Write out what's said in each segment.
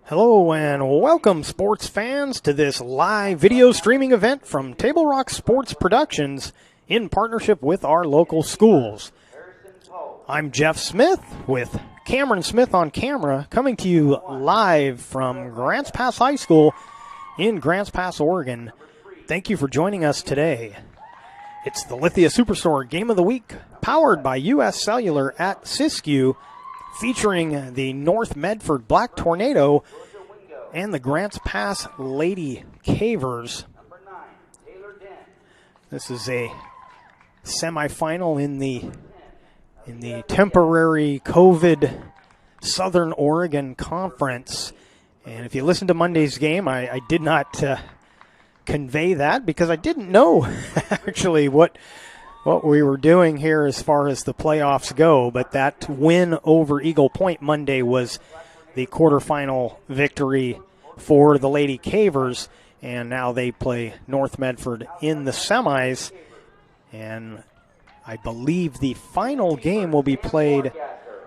Hello and welcome, sports fans, to this live video streaming event from Table Rock Sports Productions in partnership with our local schools. I'm Jeff Smith with Cameron Smith on camera, coming to you live from Grants Pass High School in Grants Pass, Oregon. Thank you for joining us today. It's the Lithia Superstore Game of the Week, powered by U.S. Cellular at Siskiyou, featuring the North Medford Black Tornado and the Grants Pass Lady Cavers. This is a semifinal in the temporary COVID Southern Oregon Conference. And if you listen to Monday's game, I did not convey that because I didn't know actually what we were doing here as far as the playoffs go, but that win over Eagle Point Monday was the quarterfinal victory for the Lady Cavers, and now they play North Medford in the semis, and I believe the final game will be played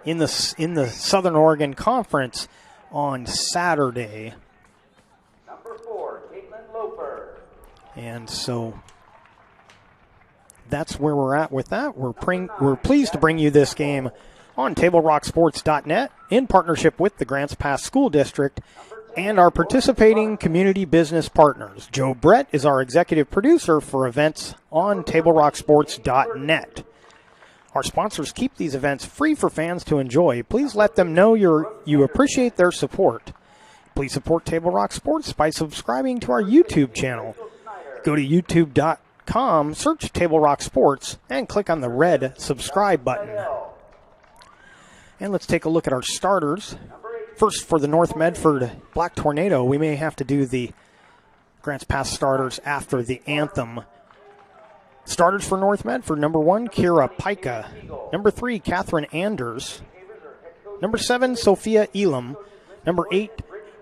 in the Southern Oregon Conference on Saturday. And so that's where we're at with that. We're pleased to bring you this game on TableRockSports.net in partnership with the Grants Pass School District and our participating community business partners. Joe Brett is our executive producer for events on TableRockSports.net. Our sponsors keep these events free for fans to enjoy. Please let them know you appreciate their support. Please support Table Rock Sports by subscribing to our YouTube channel. Go to youtube.com, search Table Rock Sports, and click on the red subscribe button. And let's take a look at our starters. First, for the North Medford Black Tornado, we may have to do the Grants Pass starters after the anthem. Starters for North Medford: number 1, Kira Pica; number 3, Catherine Anders; number 7, Sophia Elam; number 8,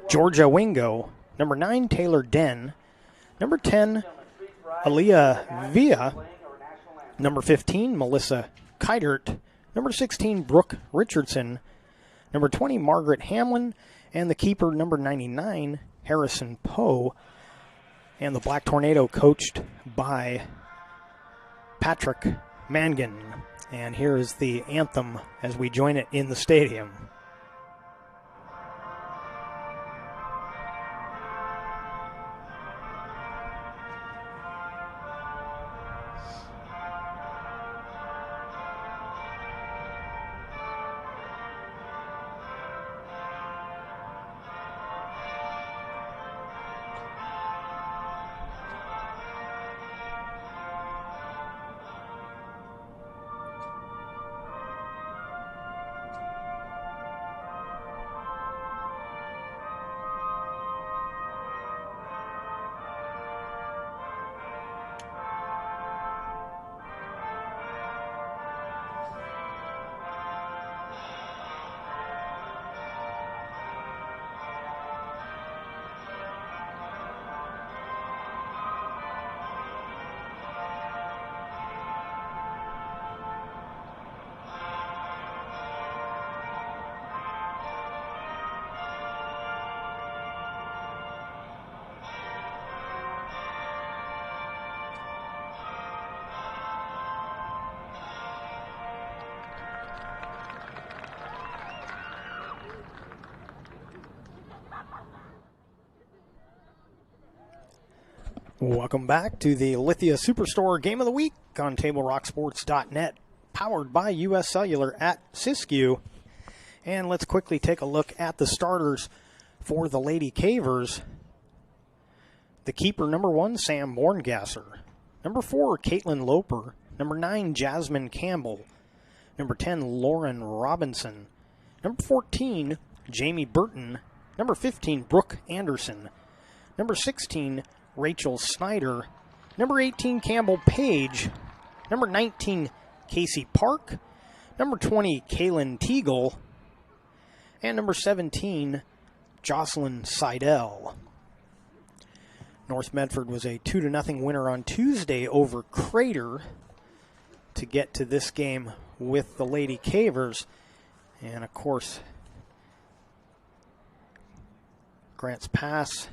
Georgia Wingo; number 9, Taylor Den; number 10, Aaliyah Villa; number 15, Melissa Keidert; number 16, Brooke Richardson; number 20, Margaret Hamlin; and the keeper, number 99, Harrison Poe. And the Black Tornado coached by Patrick Mangan. And here is the anthem as we join it in the stadium. Welcome back to the Lithia Superstore Game of the Week on TableRockSports.net, powered by U.S. Cellular at Siskiyou. And let's quickly take a look at the starters for the Lady Cavers. The keeper, number 1, Sam Borngasser; number 4, Caitlin Loper; number 9, Jasmine Campbell; number 10, Lauren Robinson; number 14, Jamie Burton; number 15, Brooke Anderson; number 16, Rachel Snyder; number 18, Campbell Page; number 19, Casey Park; number 20, Kaylin Teagle; and number 17, Jocelyn Seidel. North Medford was a 2-0 winner on Tuesday over Crater to get to this game with the Lady Cavers. And, of course, Grants Pass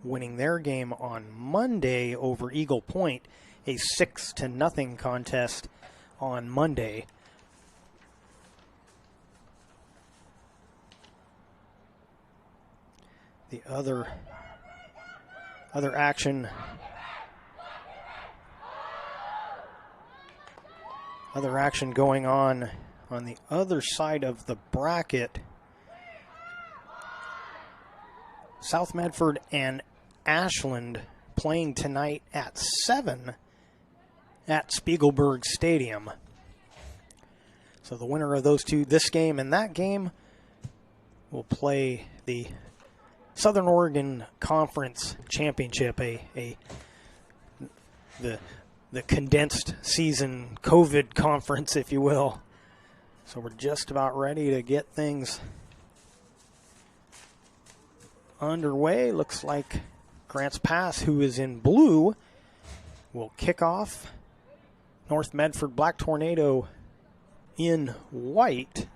winning their game on Monday over Eagle Point, a 6-0 contest on Monday. The other action going on the other side of the bracket. South Medford and Ashland playing tonight at 7 at Spiegelberg Stadium. So the winner of those two, this game and that game, will play the Southern Oregon Conference Championship, the condensed season COVID conference, if you will. So we're just about ready to get things underway. Looks like Grants Pass, who is in blue, will kick off. North Medford Black Tornado in white.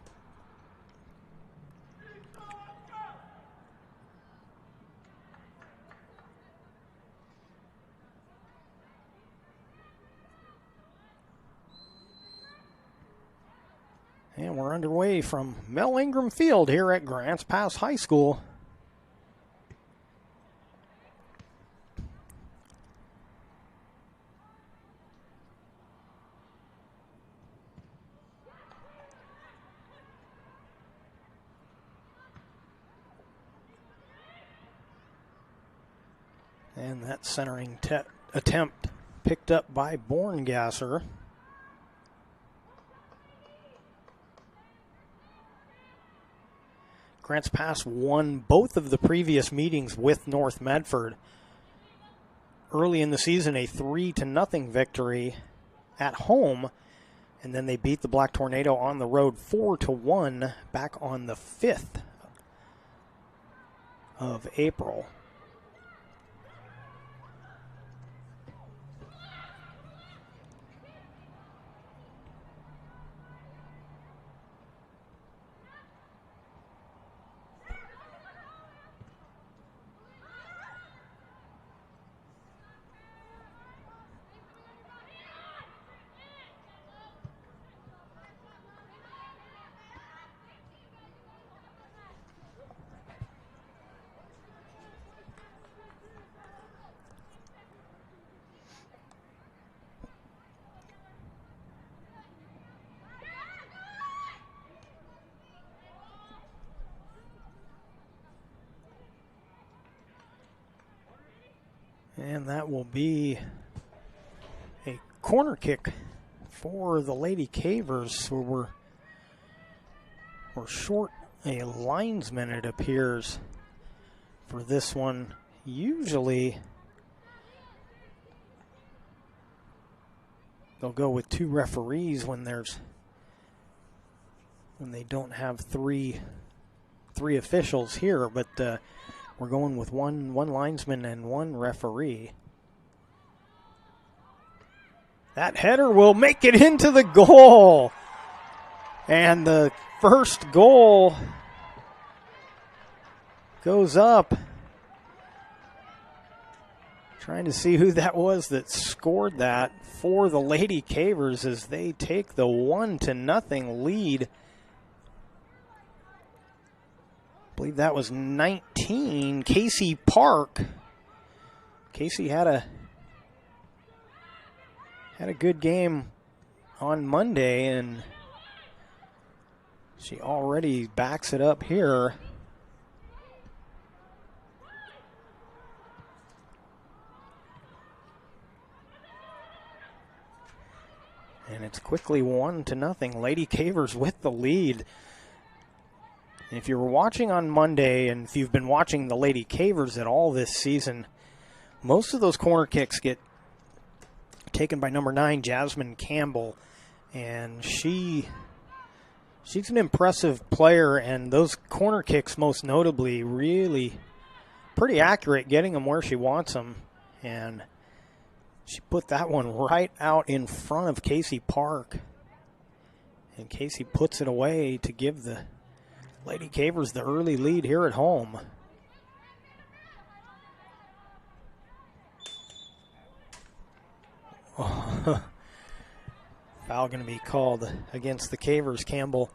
And we're underway from Mel Ingram Field here at Grants Pass High School. And that centering attempt picked up by Borngasser. Grants Pass won both of the previous meetings with North Medford. Early in the season, a 3-0 victory at home, and then they beat the Black Tornado on the road 4-1 back on the 5th of April. And that will be a corner kick for the Lady Cavers. So we're short a linesman, it appears, for this one. Usually they'll go with 2 referees when they don't have three officials here, but we're going with one linesman and 1 referee. That header will make it into the goal. And the first goal goes up. Trying to see who that was that scored that for the Lady Cavers as they take the 1-0 lead. I believe that was 19. Casey Park. Casey had a good game on Monday, and she already backs it up here. And it's quickly 1-0. Lady Cavers with the lead. If you were watching on Monday, and if you've been watching the Lady Cavers at all this season, most of those corner kicks get taken by number 9, Jasmine Campbell. And she's an impressive player, and those corner kicks, most notably, really pretty accurate, getting them where she wants them. And she put that one right out in front of Casey Park. And Casey puts it away to give the Lady Cavers the early lead here at home. Oh, foul going to be called against the Cavers. Campbell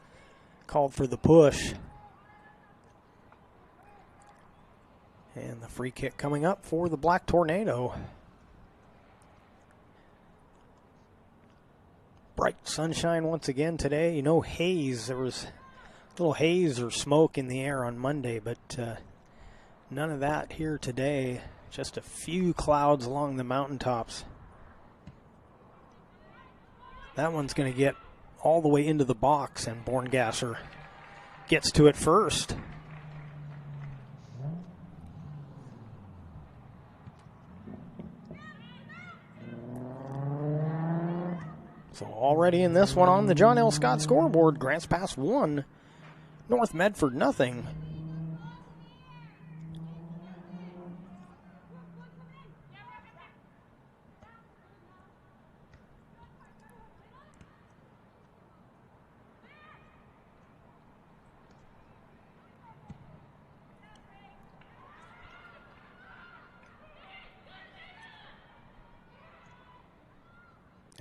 called for the push. And the free kick coming up for the Black Tornado. Bright sunshine once again today. You know, haze. There was a little haze or smoke in the air on Monday, but none of that here today. Just a few clouds along the mountaintops. That one's going to get all the way into the box, and Borngasser gets to it first. So already in this one on the John L. Scott scoreboard, Grants Pass 1, North Medford nothing.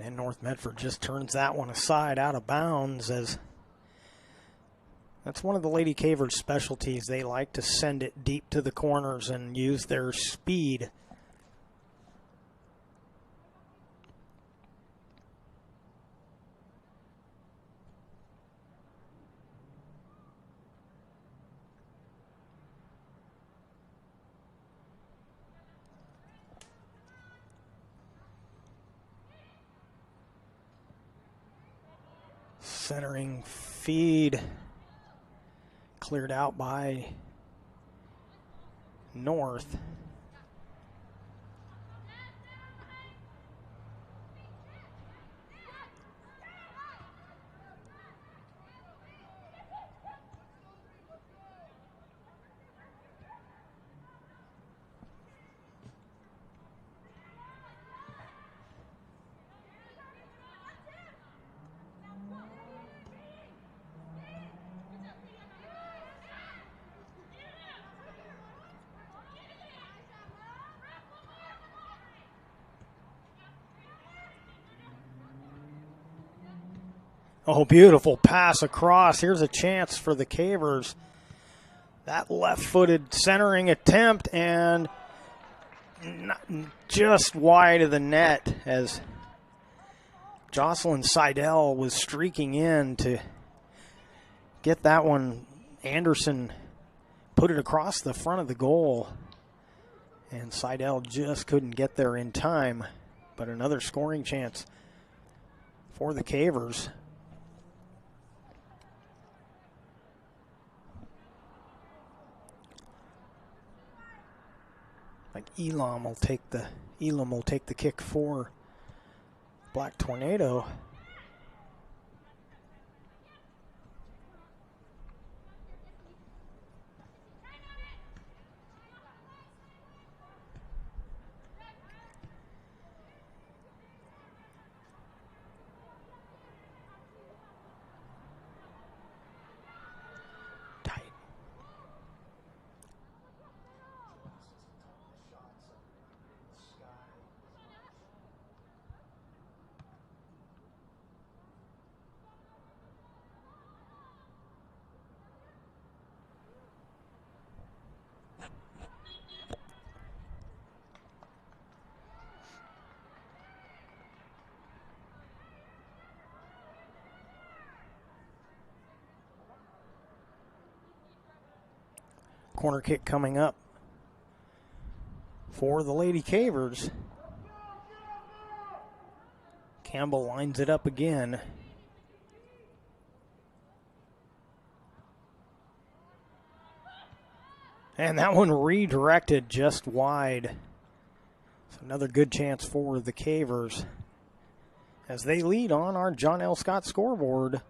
And North Medford just turns that one aside out of bounds, as that's one of the Lady Cavers' specialties. They like to send it deep to the corners and use their speed. Centering feed cleared out by North. Oh, beautiful pass across. Here's a chance for the Cavers. That left-footed centering attempt, and just wide of the net as Jocelyn Seidel was streaking in to get that one. Anderson put it across the front of the goal, and Seidel just couldn't get there in time. But another scoring chance for the Cavers. Like Elam will take the kick for Black Tornado. Corner kick coming up for the Lady Cavers. Campbell lines it up again. And that one redirected just wide. So another good chance for the Cavers as they lead on our John L. Scott scoreboard.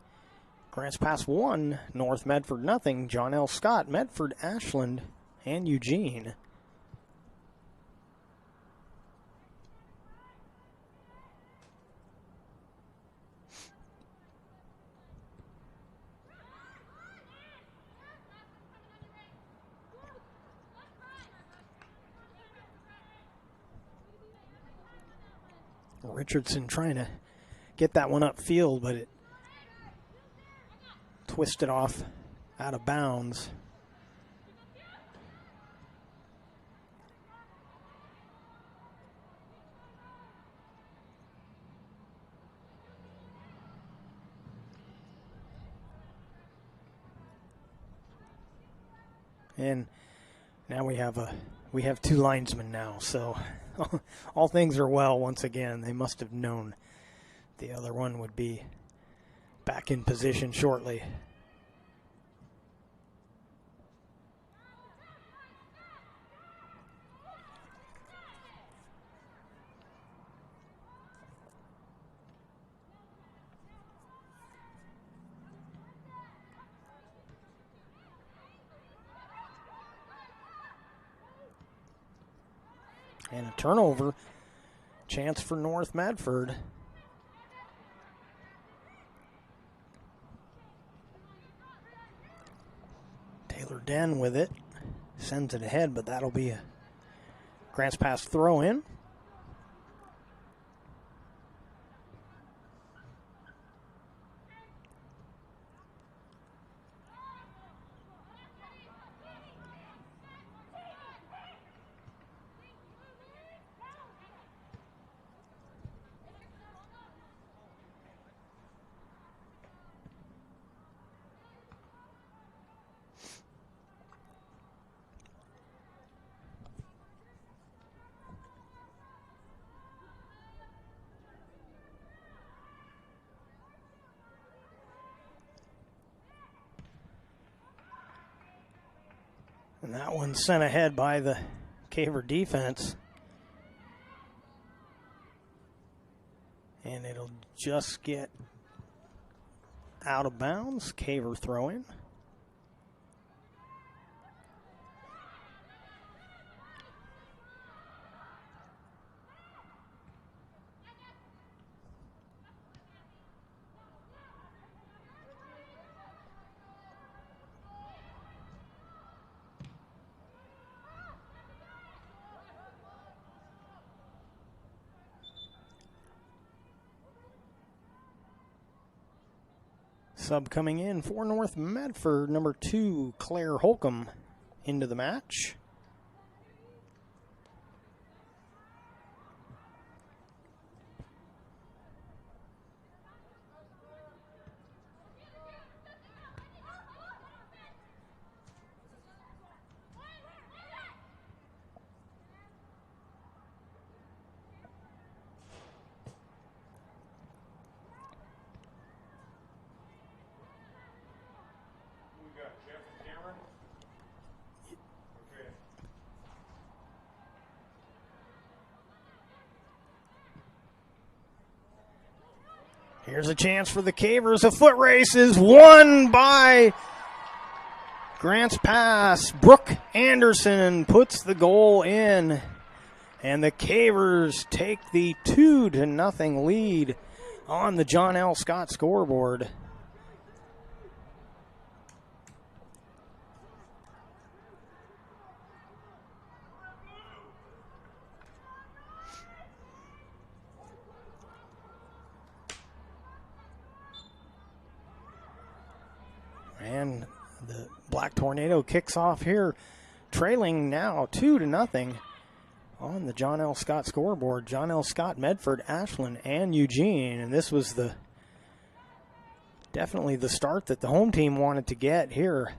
Grants Pass 1, North Medford nothing. John L. Scott, Medford, Ashland, and Eugene. Richardson trying to get that one upfield, but it twisted off out of bounds. And now we have two linesmen now, so all things are well once again. They must have known the other one would be back in position shortly. And a turnover, chance for North Medford. Taylor Den with it, sends it ahead, but that'll be a Grants Pass throw in. And that one's sent ahead by the Caver defense. And it'll just get out of bounds. Caver throwing. Sub coming in for North Medford, number 2, Claire Holcomb, into the match. Here's a chance for the Cavers. A foot race is won by Grants Pass. Brooke Anderson puts the goal in, and the Cavers take the 2-0 lead on the John L. Scott scoreboard. And the Black Tornado kicks off here, trailing now 2-0 on the John L. Scott scoreboard. John L. Scott, Medford, Ashland, and Eugene. And this was definitely the start that the home team wanted to get here.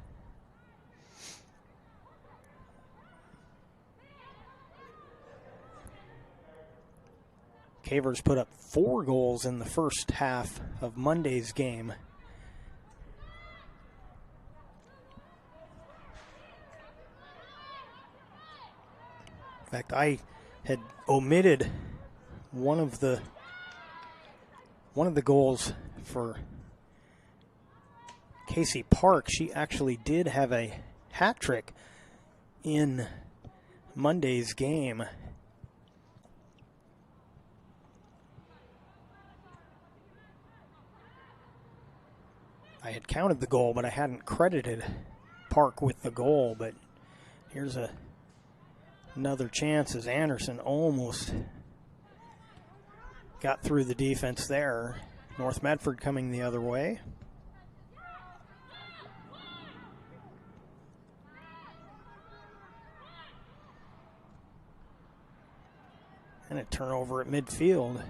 Cavers put up 4 goals in the first half of Monday's game. In fact, I had omitted one of the goals for Casey Park. She actually did have a hat trick in Monday's game. I had counted the goal, but I hadn't credited Park with the goal. But here's another chance as Anderson almost got through the defense there. North Medford coming the other way. And a turnover at midfield.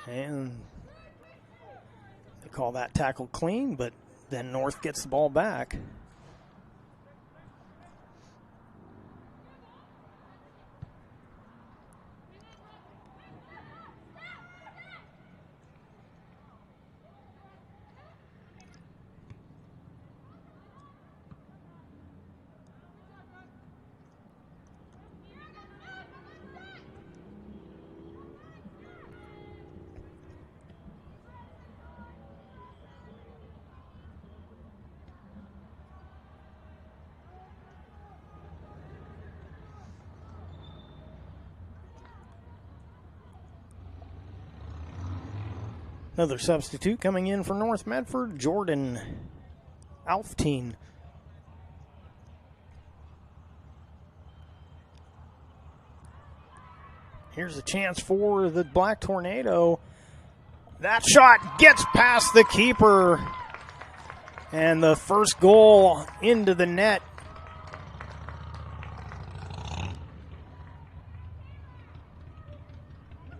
And they call that tackle clean, but then North gets the ball back. Another substitute coming in for North Medford, Jordan Alftine. Here's a chance for the Black Tornado. That shot gets past the keeper. And the first goal into the net.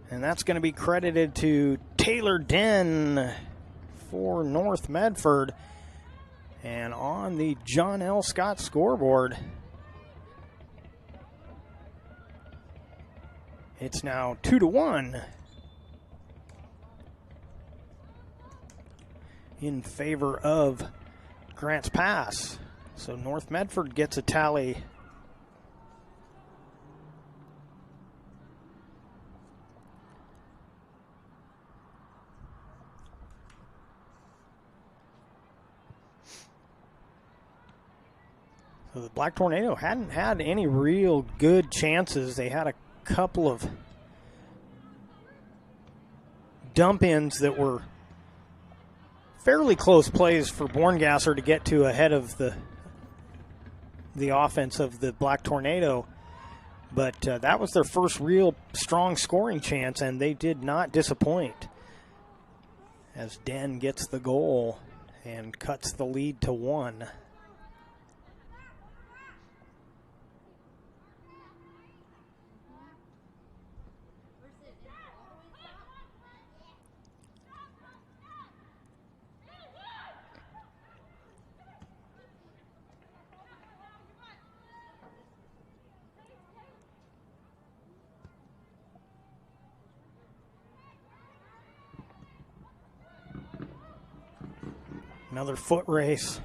And that's going to be credited to Taylor Den for North Medford. And on the John L. Scott scoreboard, it's now 2-1 in favor of Grants Pass. So North Medford gets a tally. So the Black Tornado hadn't had any real good chances. They had a couple of dump-ins that were fairly close plays for Borngasser to get to ahead of the offense of the Black Tornado. But that was their first real strong scoring chance, and they did not disappoint as Den gets the goal and cuts the lead to 1. Another foot race.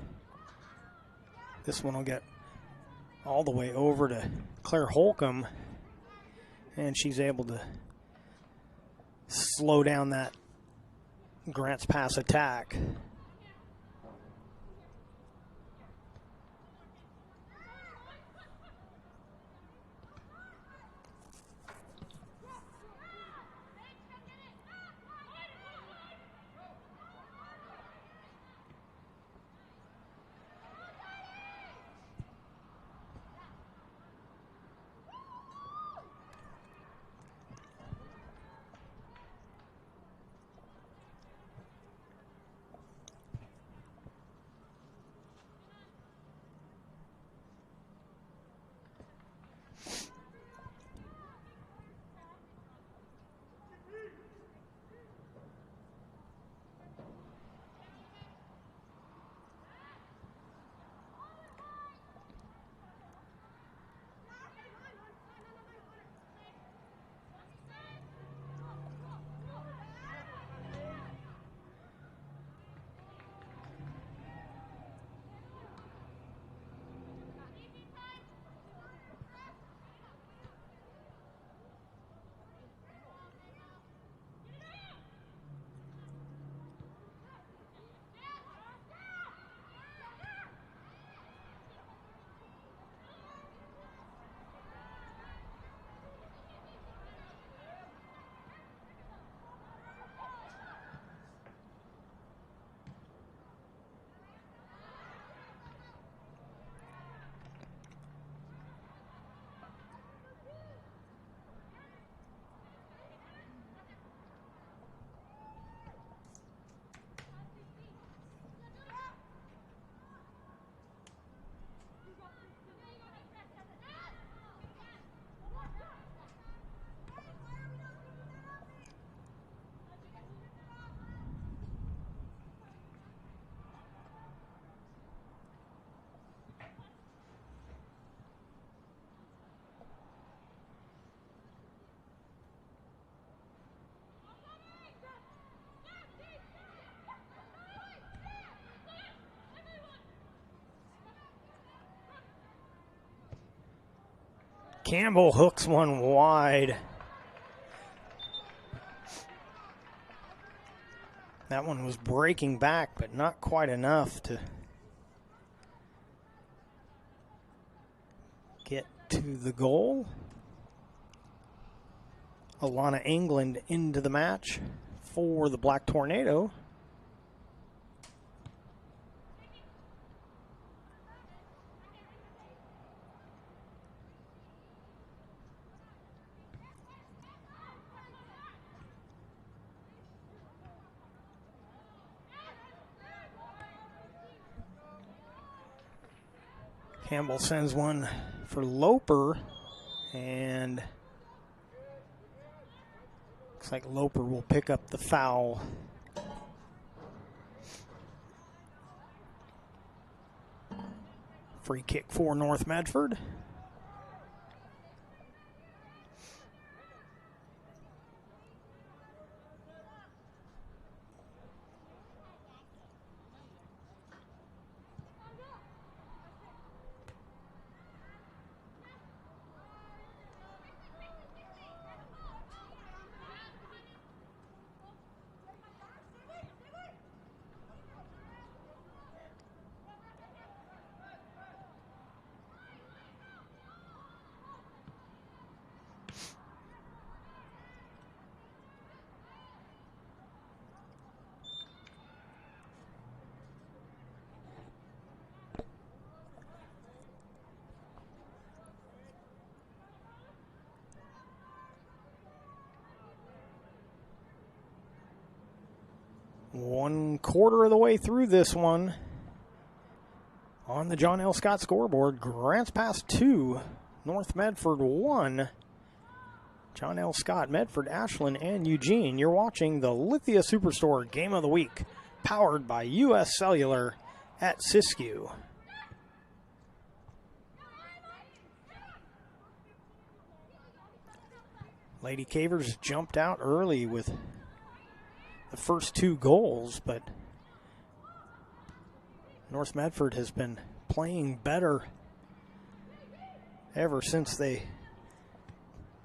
This one will get all the way over to Claire Holcomb, and she's able to slow down that Grants Pass attack. Campbell hooks one wide. That one was breaking back, but not quite enough to get to the goal. Alana England into the match for the Black Tornado. Campbell sends one for Loper, and looks like Loper will pick up the foul. Free kick for North Medford. One quarter of the way through this one on the John L. Scott scoreboard. Grants Pass 2, North Medford 1. John L. Scott, Medford, Ashland, and Eugene. You're watching the Lithia Superstore Game of the Week, powered by U.S. Cellular at Siskiyou. Lady Cavers jumped out early with the first two goals, but North Medford has been playing better ever since they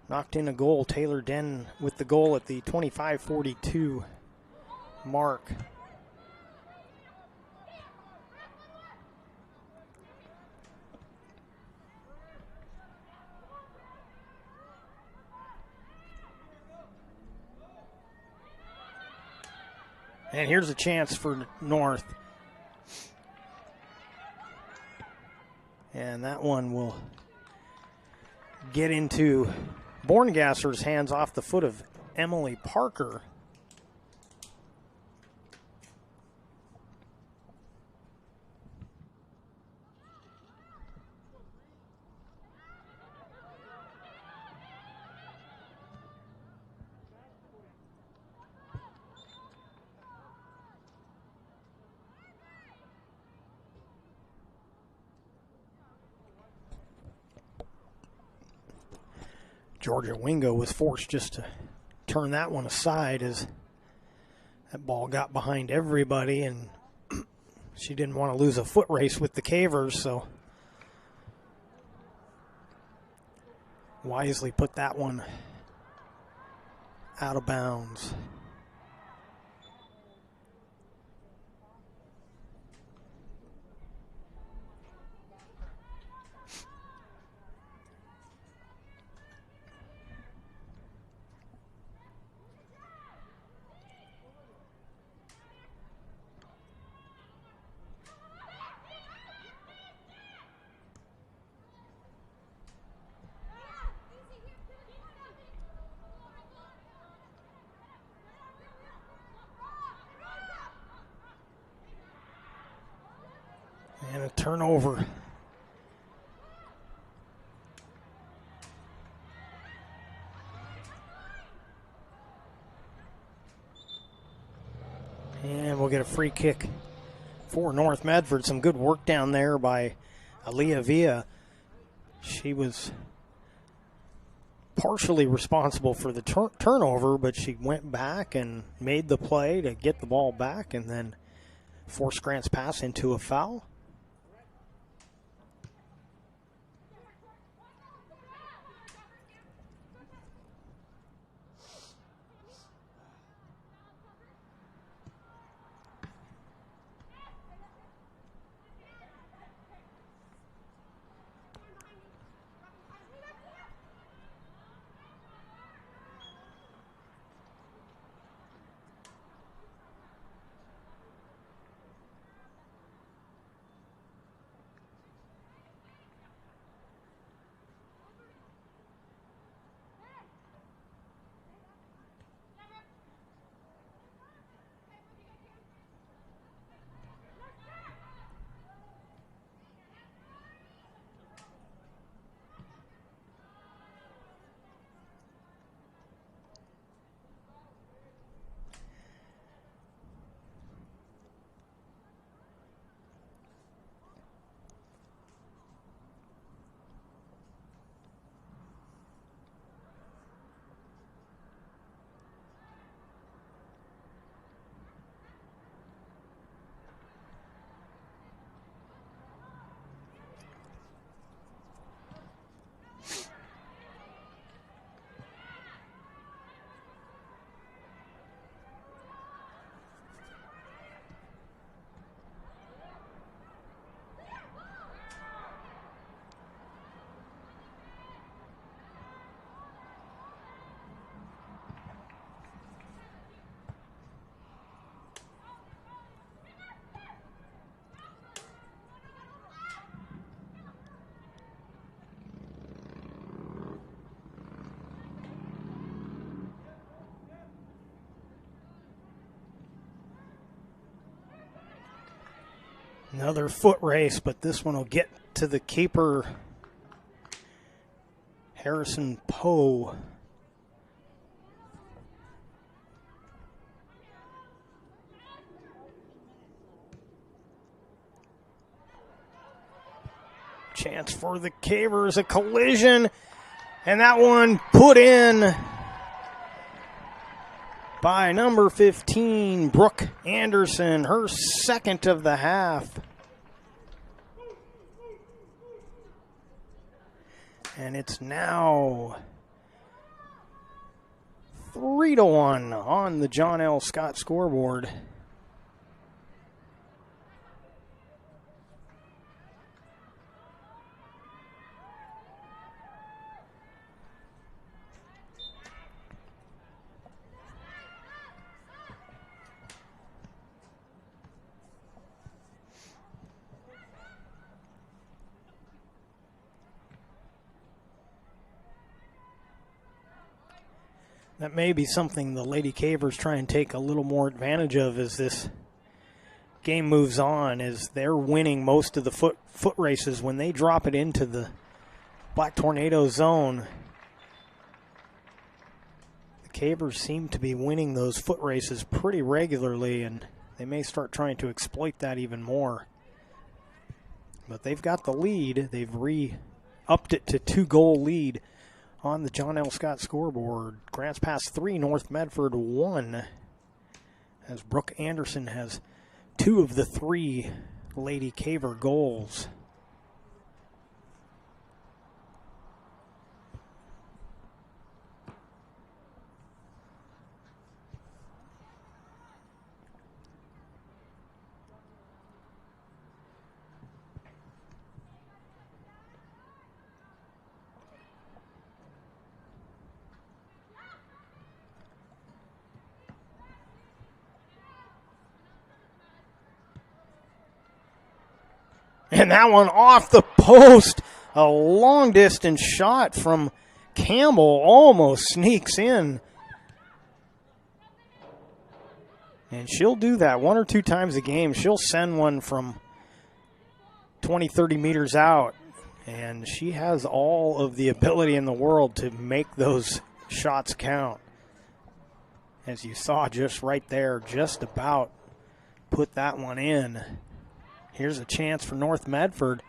knocked in a goal. Taylor Den with the goal at the 25-42 mark. And here's a chance for North. And that one will get into Borngasser's hands off the foot of Emily Parker. Georgia Wingo was forced just to turn that one aside as that ball got behind everybody, and she didn't want to lose a foot race with the Cavers, so wisely put that one out of bounds. And a turnover. And we'll get a free kick for North Medford. Some good work down there by Aaliyah Villa. She was partially responsible for the turnover, but she went back and made the play to get the ball back and then forced Grants Pass into a foul. Another foot race, but this one will get to the keeper, Harrison Poe. Chance for the Cavers, a collision, and that one put in by number 15, Brooke Anderson, her second of the half. And it's now 3-1 on the John L. Scott scoreboard. That may be something the Lady Cavers try and take a little more advantage of as this game moves on, as they're winning most of the foot races. When they drop it into the Black Tornado zone, the Cavers seem to be winning those foot races pretty regularly, and they may start trying to exploit that even more. But they've got the lead. They've re-upped it to 2-goal lead on the John L. Scott scoreboard. Grants Pass 3, North Medford 1, as Brooke Anderson has 2 of the 3 Lady Caver goals. And that one off the post, a long-distance shot from Campbell almost sneaks in. And she'll do that 1 or 2 times a game. She'll send one from 20, 30 meters out. And she has all of the ability in the world to make those shots count. As you saw just right there, just about put that one in. Here's a chance for North Medford.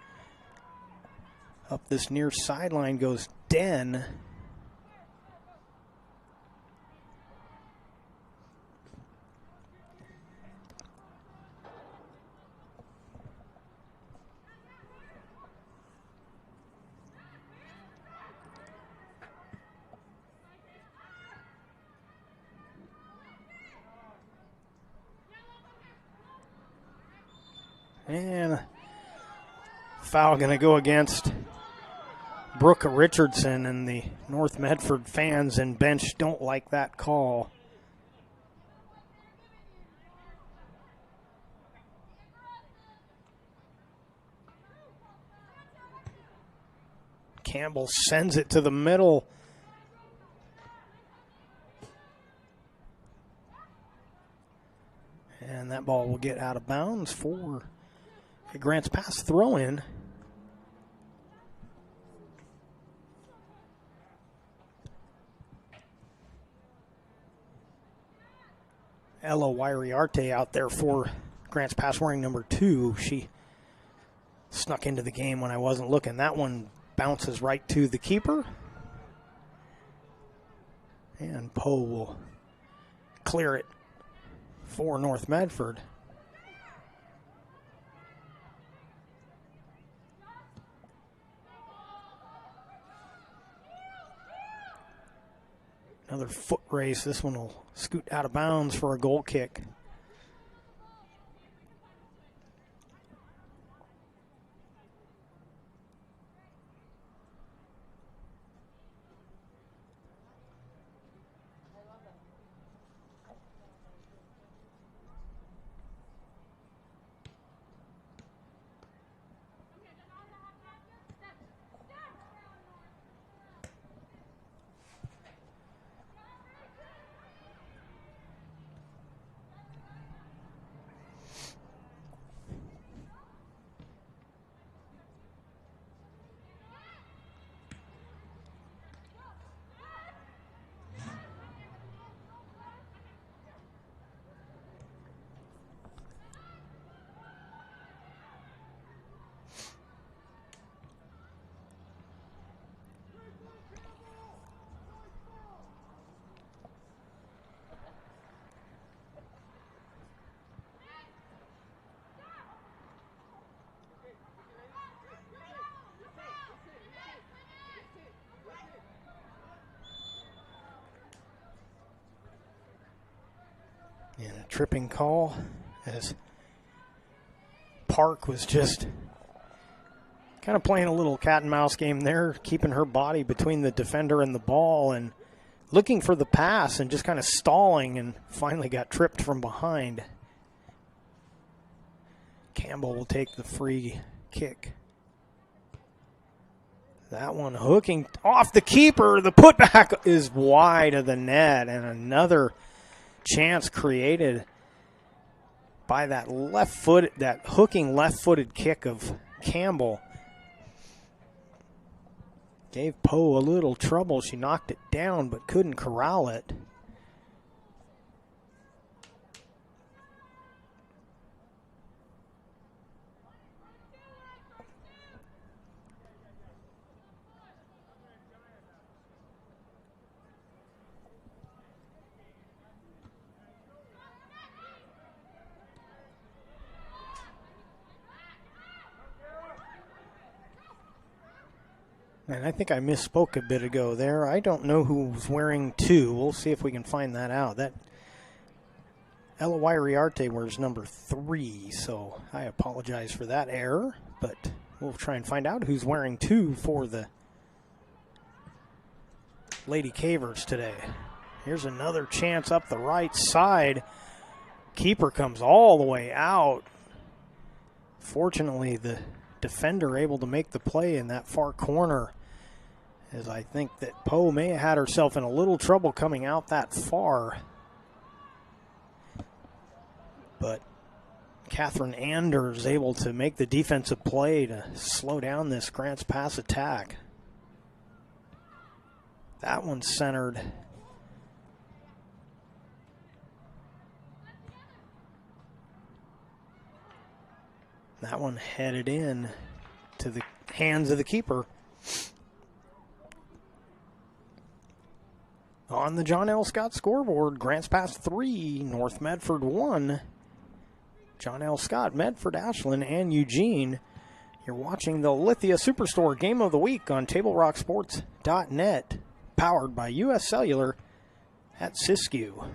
Up this near sideline goes Den. And foul going to go against Brooke Richardson, and the North Medford fans and bench don't like that call. Campbell sends it to the middle. And that ball will get out of bounds for a Grants Pass throw-in. Ella Wyriarte out there for Grants Pass wearing number 2. She snuck into the game when I wasn't looking. That one bounces right to the keeper. And Poe will clear it for North Medford. Another foot race. This one will scoot out of bounds for a goal kick. tripping call as Park was just kind of playing a little cat and mouse game there, keeping her body between the defender and the ball and looking for the pass and just kind of stalling, and finally got tripped from behind. Campbell will take the free kick. That one hooking off the keeper. The putback is wide of the net, and another chance created by that hooking left-footed kick of Campbell. Gave Poe a little trouble. She knocked it down but couldn't corral it. And I think I misspoke a bit ago there. I don't know who's wearing 2. We'll see if we can find that out. That Ella Iriarte wears number 3, so I apologize for that error. But we'll try and find out who's wearing 2 for the Lady Cavers today. Here's another chance up the right side. Keeper comes all the way out. Fortunately, the defender able to make the play in that far corner, as I think that Poe may have had herself in a little trouble coming out that far. But Catherine Anders able to make the defensive play to slow down this Grants Pass attack. That one's centered. That one headed in to the hands of the keeper. On the John L. Scott scoreboard, Grants Pass 3, North Medford 1. John L. Scott, Medford, Ashland, and Eugene. You're watching the Lithia Superstore Game of the Week on TableRockSports.net, powered by U.S. Cellular at Siskiyou.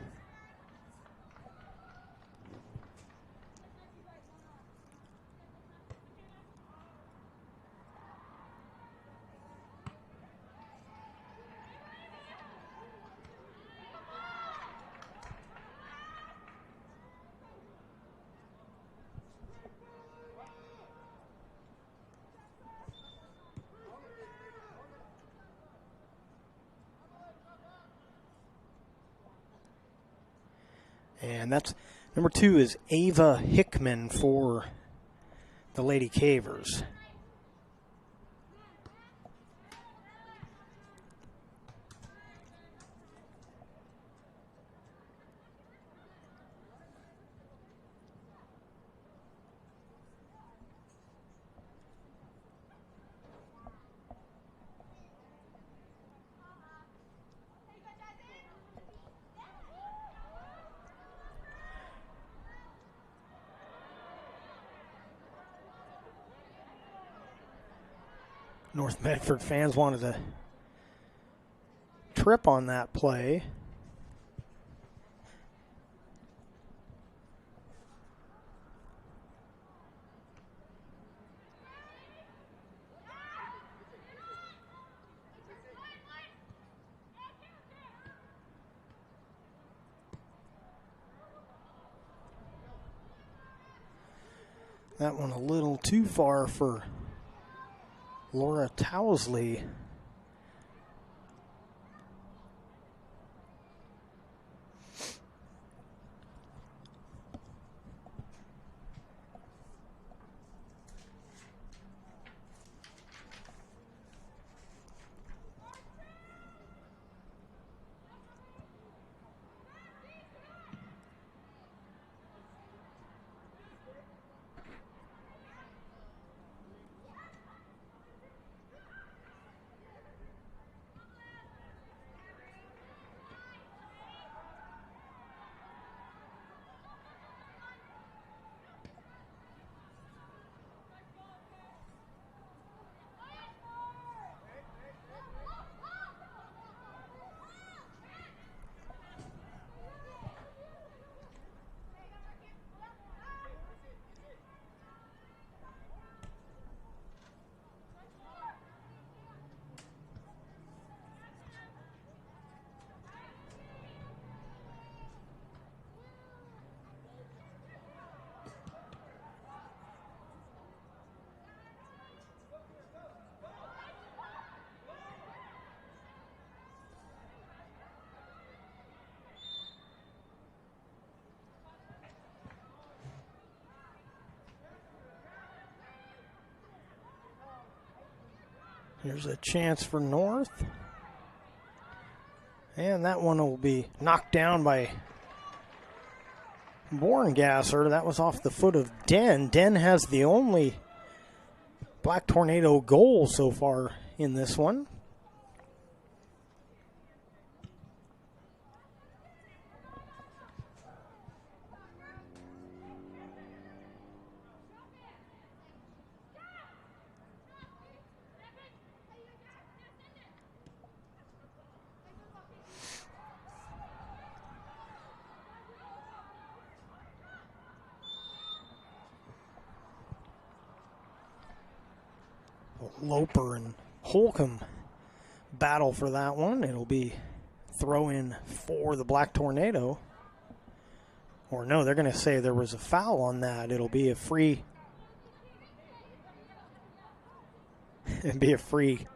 And that's number 2 is Ava Hickman for the Lady Cavers. North Medford fans wanted to trip on that play. That one a little too far for Laura Towsley. There's a chance for North. And that one will be knocked down by Borngasser. That was off the foot of Den. Den has the only Black Tornado goal so far in this one. Loper and Holcomb battle for that one. It'll be throw in for the Black Tornado. Or no, they're going to say there was a foul on that. It'll be a free. It'd be a free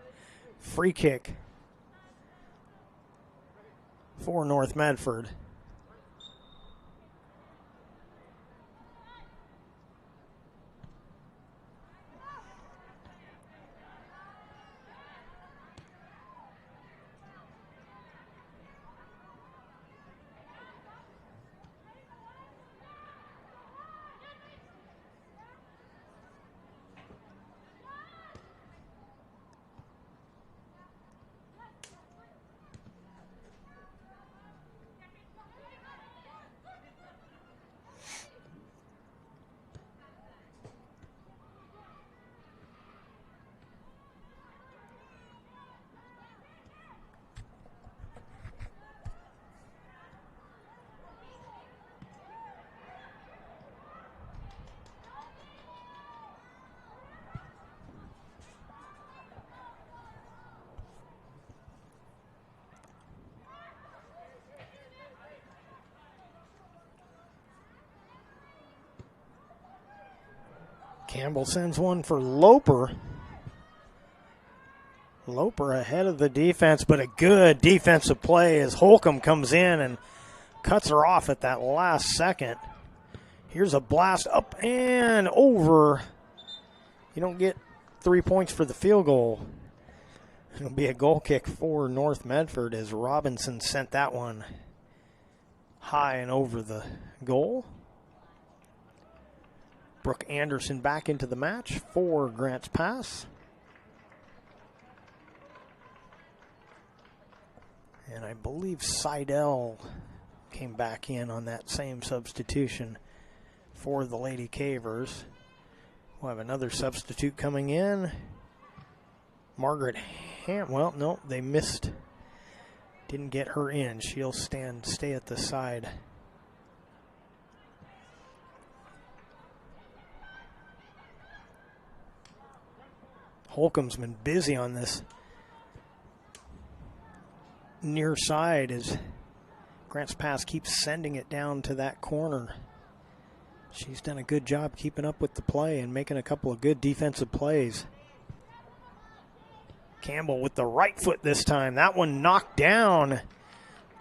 kick for North Medford. Campbell sends one for Loper. Loper ahead of the defense, but a good defensive play as Holcomb comes in and cuts her off at that last second. Here's a blast up and over. You don't get 3 points for the field goal. It'll be a goal kick for North Medford as Robinson sent that one high and over the goal. Brooke Anderson back into the match for Grants Pass. And I believe Seidel came back in on that same substitution for the Lady Cavers. We'll have another substitute coming in. Margaret well, no, they missed. Didn't get her in. She'll stay at the side. Holcomb's been busy on this near side as Grants Pass keeps sending it down to that corner. She's done a good job keeping up with the play and making a couple of good defensive plays. Campbell with the right foot this time. That one knocked down.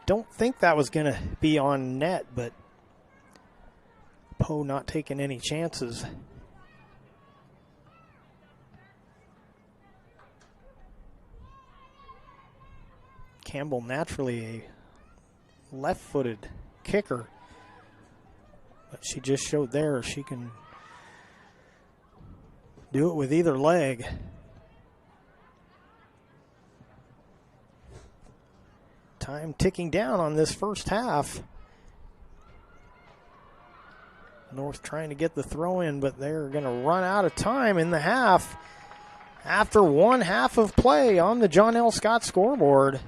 Don't think that was going to be on net, but Poe not taking any chances. Campbell naturally a left-footed kicker, but she just showed there she can do it with either leg. Time ticking down on this first half. North trying to get the throw in, but they're going to run out of time in the half after one half of play on the John L. Scott scoreboard.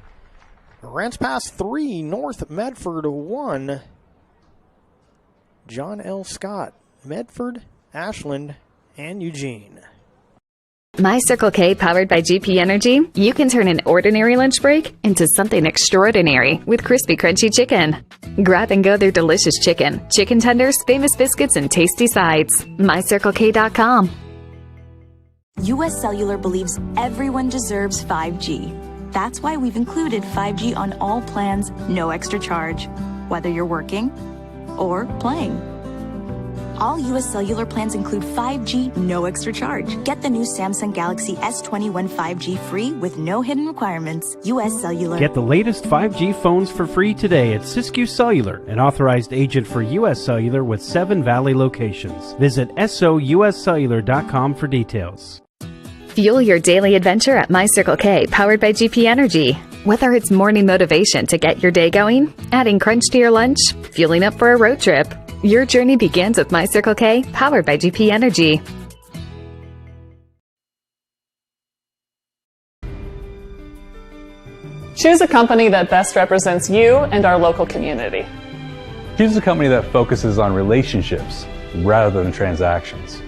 Grants Pass 3, North Medford 1. John L. Scott, Medford, Ashland, and Eugene. My Circle K powered by GP Energy, you can turn an ordinary lunch break into something extraordinary with crispy, crunchy chicken. Grab and go their delicious chicken, chicken tenders, famous biscuits, and tasty sides. MyCircleK.com. US Cellular believes everyone deserves 5G. That's why we've included 5G on all plans, no extra charge, whether you're working or playing. All U.S. Cellular plans include 5G, no extra charge. Get the new Samsung Galaxy S21 5G free with no hidden requirements. U.S. Cellular. Get the latest 5G phones for free today at Siskiyou Cellular, an authorized agent for U.S. Cellular with 7 Valley locations. Visit souscellular.com for details. Fuel your daily adventure at My Circle K, powered by GP Energy. Whether it's morning motivation to get your day going, adding crunch to your lunch, fueling up for a road trip, your journey begins with My Circle K, powered by GP Energy. Choose a company that best represents you and our local community. Choose a company that focuses on relationships rather than transactions.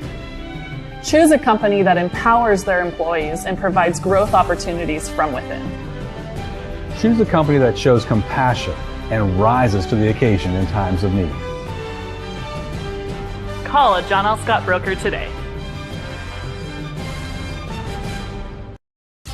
Choose a company that empowers their employees and provides growth opportunities from within. Choose a company that shows compassion and rises to the occasion in times of need. Call a John L. Scott broker today.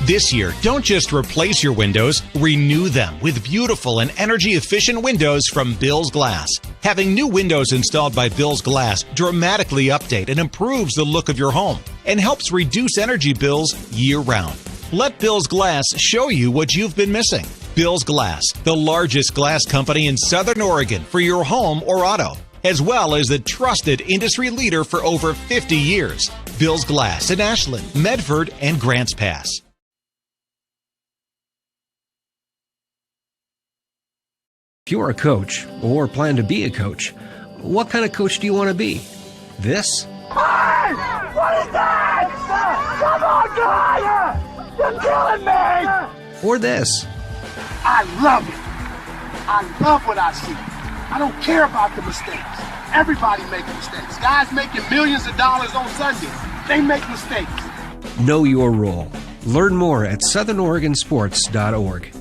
This year, don't just replace your windows, renew them with beautiful and energy-efficient windows from Bill's Glass. Having new windows installed by Bill's Glass dramatically update and improves the look of your home and helps reduce energy bills year-round. Let Bill's Glass show you what you've been missing. Bill's Glass, the largest glass company in Southern Oregon for your home or auto, as well as the trusted industry leader for over 50 years. Bill's Glass in Ashland, Medford, and Grants Pass. If you're a coach or plan to be a coach, what kind of coach do you want to be? This? Hey! What is that? Come on, guy! You're killing me! Or this? I love it. I love what I see. I don't care about the mistakes. Everybody makes mistakes. Guys making millions of dollars on Sunday, they make mistakes. Know your role. Learn more at southernoregonsports.org.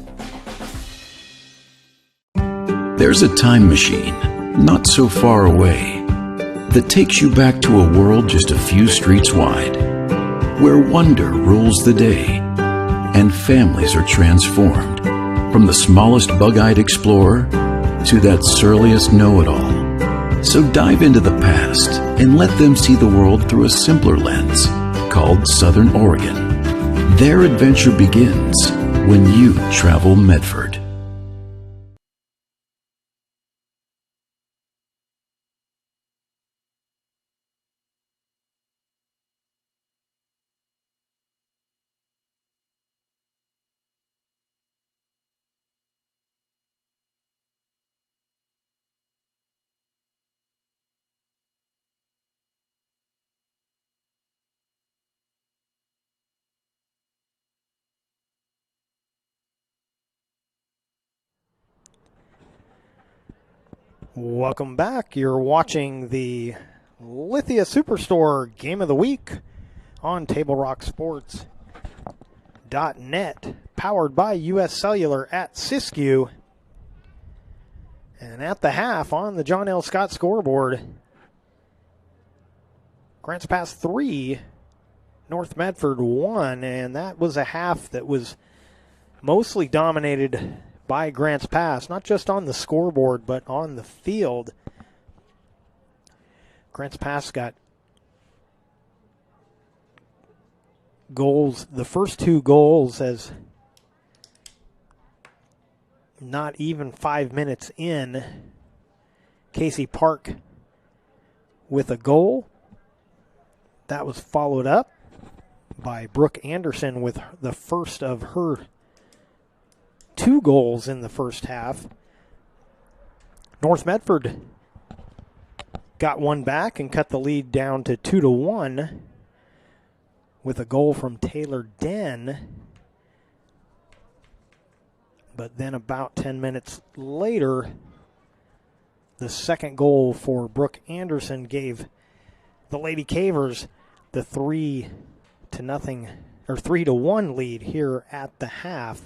There's a time machine, not so far away, that takes you back to a world just a few streets wide, where wonder rules the day, and families are transformed, from the smallest bug-eyed explorer to that surliest know-it-all. So dive into the past and let them see the world through a simpler lens, called Southern Oregon. Their adventure begins when you travel Medford. Welcome back. You're watching the Lithia Superstore Game of the Week on TableRockSports.net, powered by U.S. Cellular at Siskiyou. And at the half on the John L. Scott scoreboard, Grants Pass 3, North Medford 1, and that was a half that was mostly dominated by Grants Pass, not just on the scoreboard, but on the field. Grants Pass got goals, the first 2 goals, as not even 5 minutes in. Casey Park with a goal. That was followed up by Brooke Anderson with the first of her 2 goals in the first half. North Medford got one back and cut the lead down to 2-1 with a goal from Taylor Den. But then about 10 minutes later, the second goal for Brooke Anderson gave the Lady Cavers the 3-1 lead here at the half.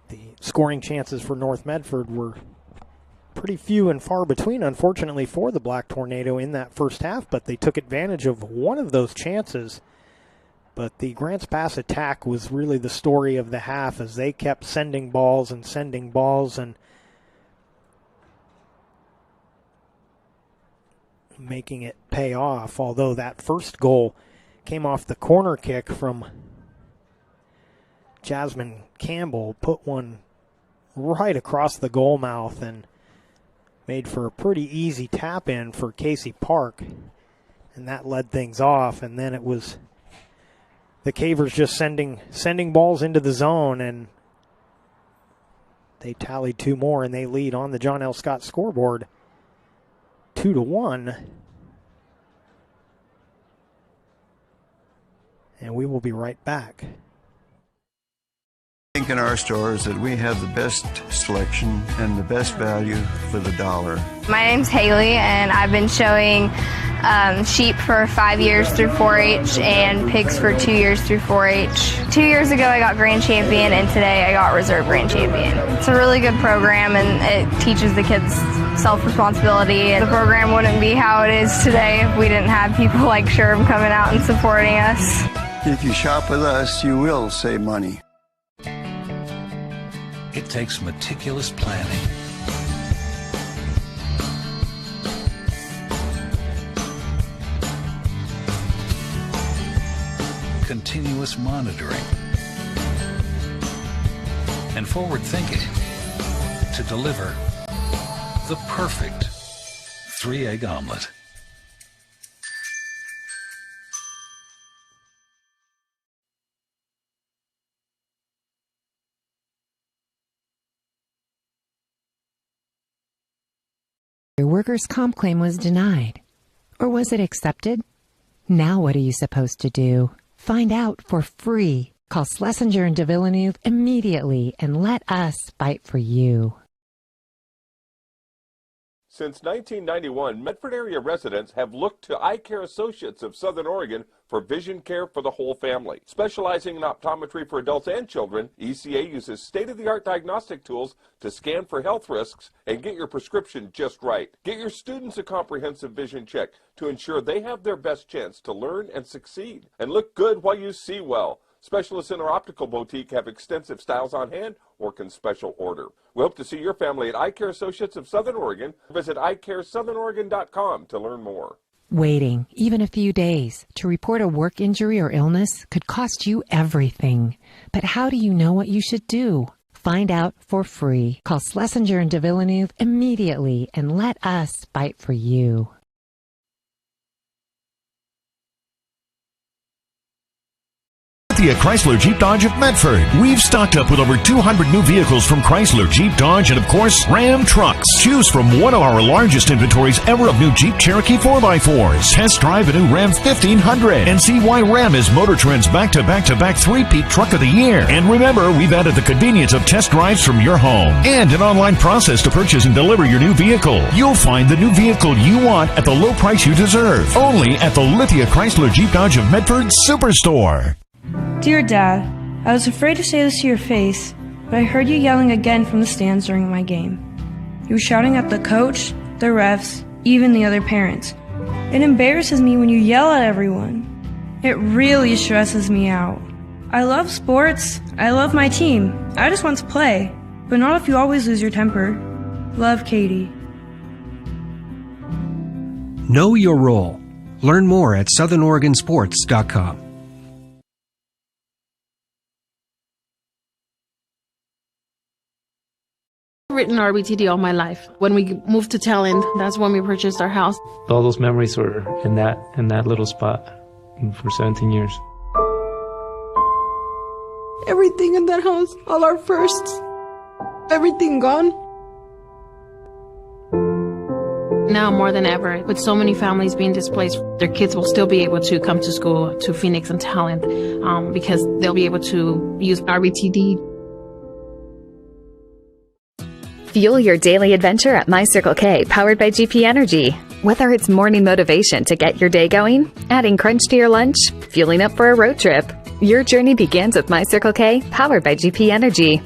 The scoring chances for North Medford were pretty few and far between, unfortunately, for the Black Tornado in that first half, but they took advantage of one of those chances. But the Grants Pass attack was really the story of the half, as they kept sending balls, and making it pay off, although that first goal came off the corner kick from Jasmine Campbell, put one right across the goal mouth and made for a pretty easy tap in for Casey Park, and that led things off. And then it was the Cavers just sending balls into the zone, and they tallied 2 more, and they lead on the John L. Scott scoreboard 2-1. And we will be right back. I think in our stores that we have the best selection and the best value for the dollar. My name's Haley, and I've been showing sheep for 5 years through 4-H and pigs for 2 years through 4-H. 2 years ago I got grand champion, and today I got reserve grand champion. It's a really good program, and it teaches the kids self-responsibility. And the program wouldn't be how it is today if we didn't have people like Sherm coming out and supporting us. If you shop with us, you will save money. It takes meticulous planning, continuous monitoring, and forward thinking to deliver the perfect 3-egg omelet. Your workers' comp claim was denied. Or was it accepted? Now what are you supposed to do? Find out for free. Call Schlesinger and de Villeneuve immediately and let us fight for you. Since 1991, Medford area residents have looked to Eye Care Associates of Southern Oregon for vision care for the whole family. Specializing in optometry for adults and children, ECA uses state-of-the-art diagnostic tools to scan for health risks and get your prescription just right. Get your students a comprehensive vision check to ensure they have their best chance to learn and succeed. And look good while you see well. Specialists in our optical boutique have extensive styles on hand or can special order. We hope to see your family at Eye Care Associates of Southern Oregon. Visit eyecaresouthern.com to learn more. Waiting, even a few days, to report a work injury or illness could cost you everything. But how do you know what you should do? Find out for free. Call Schlesinger and de Villeneuve immediately and let us fight for you. Chrysler Jeep Dodge of Medford. We've stocked up with over 200 new vehicles from Chrysler, Jeep Dodge, and of course, Ram trucks. Choose from one of our largest inventories ever of new Jeep Cherokee 4x4s. Test drive a new Ram 1500 and see why Ram is Motor Trend's back-to-back-to-back three-peat truck of the year. And remember, we've added the convenience of test drives from your home and an online process to purchase and deliver your new vehicle. You'll find the new vehicle you want at the low price you deserve. Only at the Lithia Chrysler Jeep Dodge of Medford Superstore. Dear Dad, I was afraid to say this to your face, but I heard you yelling again from the stands during my game. You were shouting at the coach, the refs, even the other parents. It embarrasses me when you yell at everyone. It really stresses me out. I love sports. I love my team. I just want to play, but not if you always lose your temper. Love, Katie. Know your role. Learn more at southernoregonsports.com. Written RBTD all my life. When we moved to Talent, that's when we purchased our house. All those memories were in that little spot for 17 years. Everything in that house, all our firsts, everything gone. Now more than ever, with so many families being displaced, their kids will still be able to come to school to Phoenix and Talent because they'll be able to use RBTD. Fuel your daily adventure at My Circle K, powered by GP Energy. Whether it's morning motivation to get your day going, adding crunch to your lunch, fueling up for a road trip, your journey begins with My Circle K, powered by GP Energy.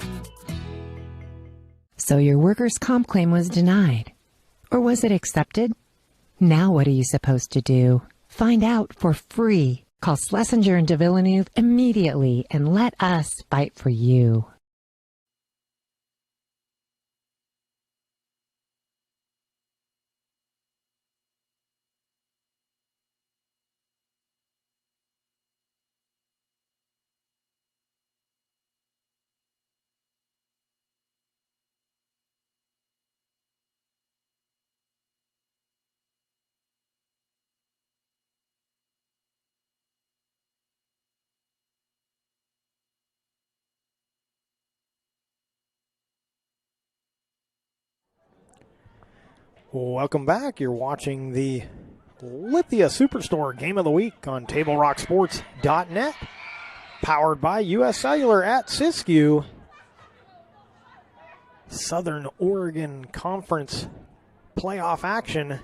So your workers' comp claim was denied. Or was it accepted? Now what are you supposed to do? Find out for free. Call Schlesinger and de Villeneuve immediately and let us fight for you. Welcome back. You're watching the Lithia Superstore Game of the Week on TableRockSports.net, powered by U.S. Cellular at Siskiyou. Southern Oregon Conference playoff action.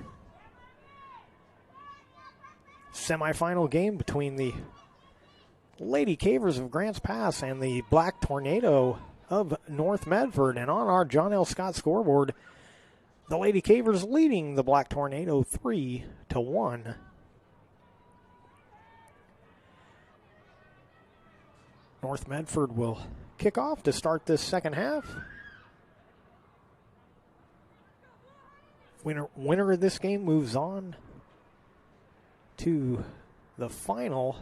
Semifinal game between the Lady Cavers of Grants Pass and the Black Tornado of North Medford. And on our John L. Scott scoreboard, the Lady Cavers leading the Black Tornado 3-1. North Medford will kick off to start this second half. Winner of this game moves on to the final.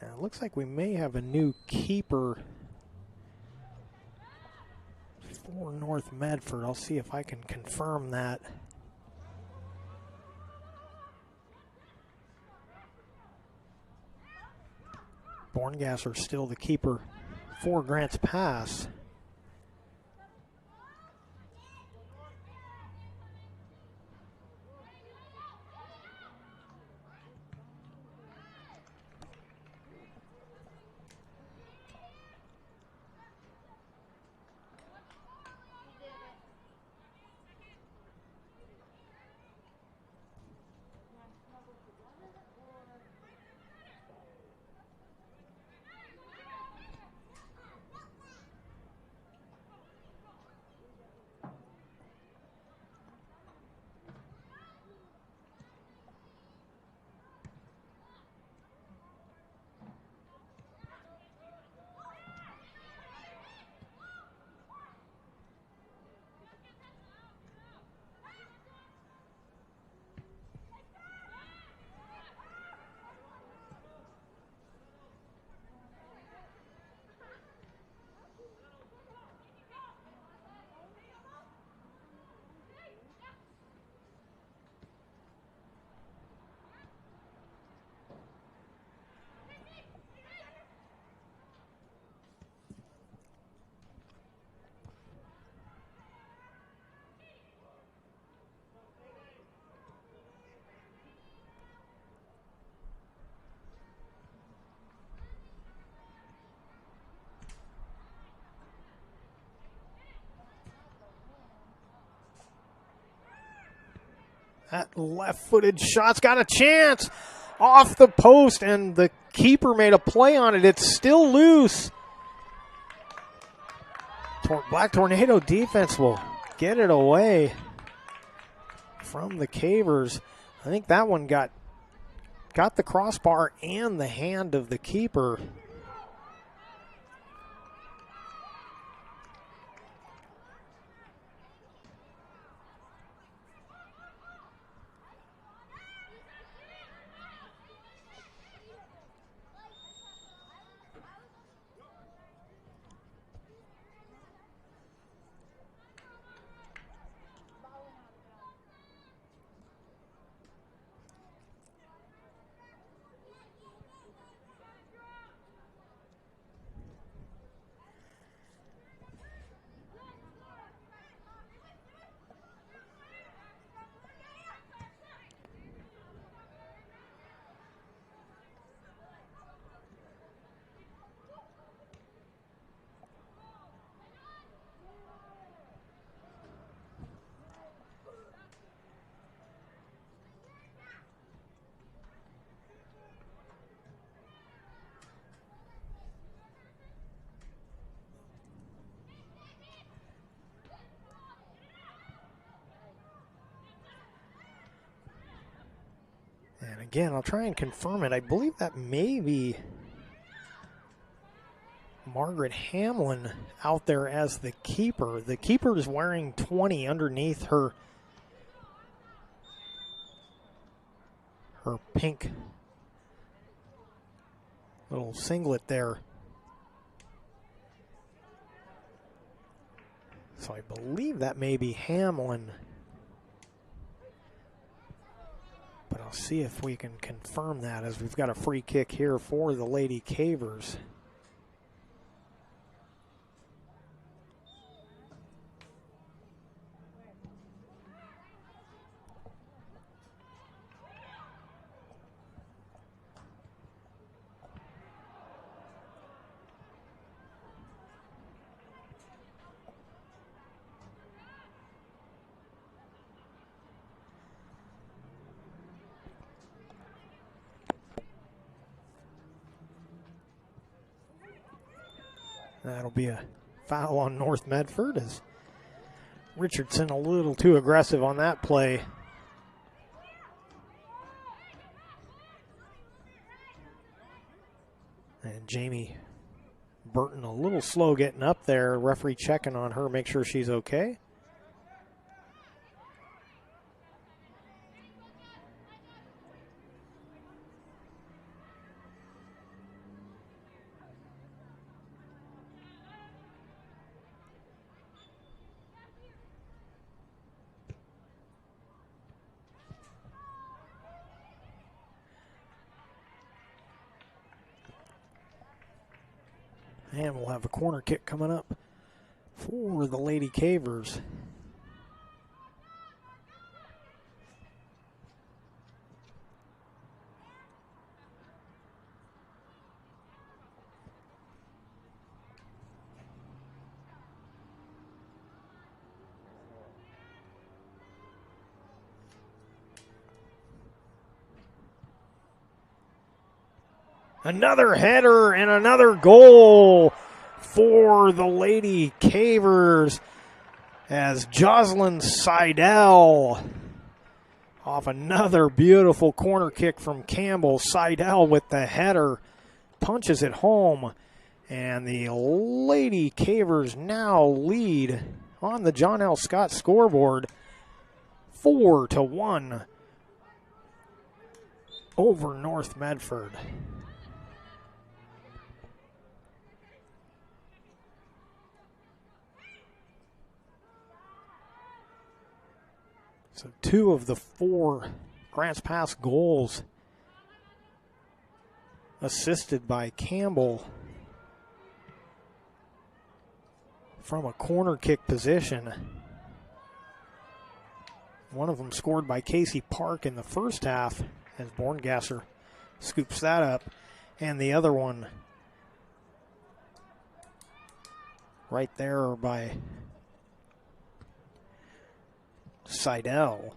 Now, it looks like we may have a new keeper for North Medford. I'll see if I can confirm that. Borngasser still the keeper for Grants Pass. That left-footed shot's got a chance off the post, and the keeper made a play on it. It's still loose. Black Tornado defense will get it away from the Cavers. I think that one got the crossbar and the hand of the keeper. And again, I'll try and confirm it. I believe that may be Margaret Hamlin out there as the keeper. The keeper is wearing 20 underneath her pink little singlet there. So I believe that may be Hamlin. But I'll see if we can confirm that, as we've got a free kick here for the Lady Cavers. That'll be a foul on North Medford as Richardson a little too aggressive on that play. And Jamie Burton a little slow getting up there. Referee checking on her, make sure she's okay. And we'll have a corner kick coming up for the Lady Cavers. Another header and another goal for the Lady Cavers as Jocelyn Seidel off another beautiful corner kick from Campbell. Seidel with the header punches it home, and the Lady Cavers now lead on the John L. Scott scoreboard 4-1 over North Medford. So 2 of the 4 Grants Pass goals assisted by Campbell from a corner kick position. One of them scored by Casey Park in the first half as Borngasser scoops that up. And the other one right there by Seidel.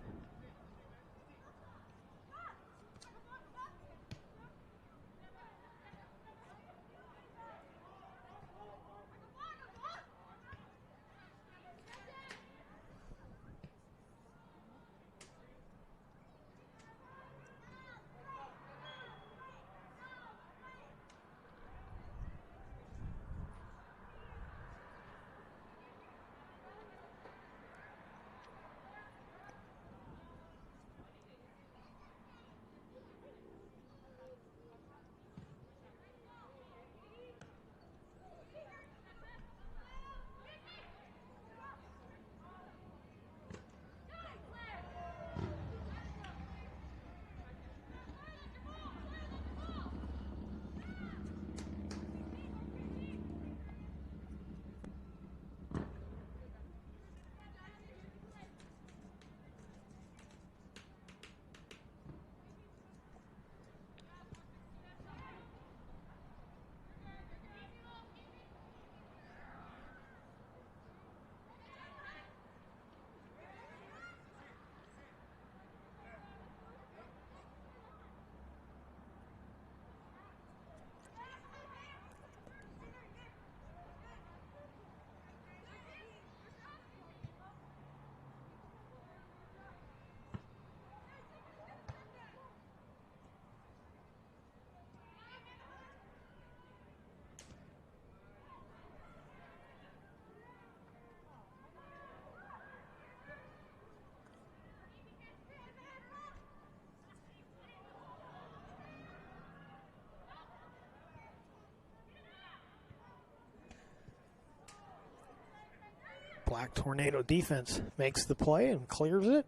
Black Tornado defense makes the play and clears it.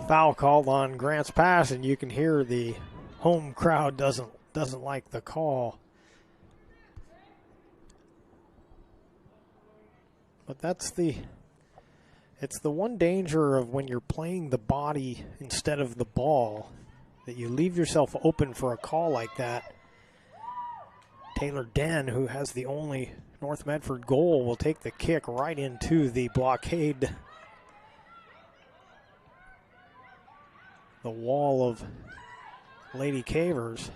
Foul called on Grant's Pass, and you can hear the home crowd doesn't like the call. But it's the one danger of when you're playing the body instead of the ball, that you leave yourself open for a call like that. Taylor Den, who has the only North Medford goal, will take the kick right into the blockade, the wall of Lady Cavers.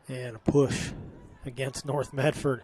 And a push against North Medford.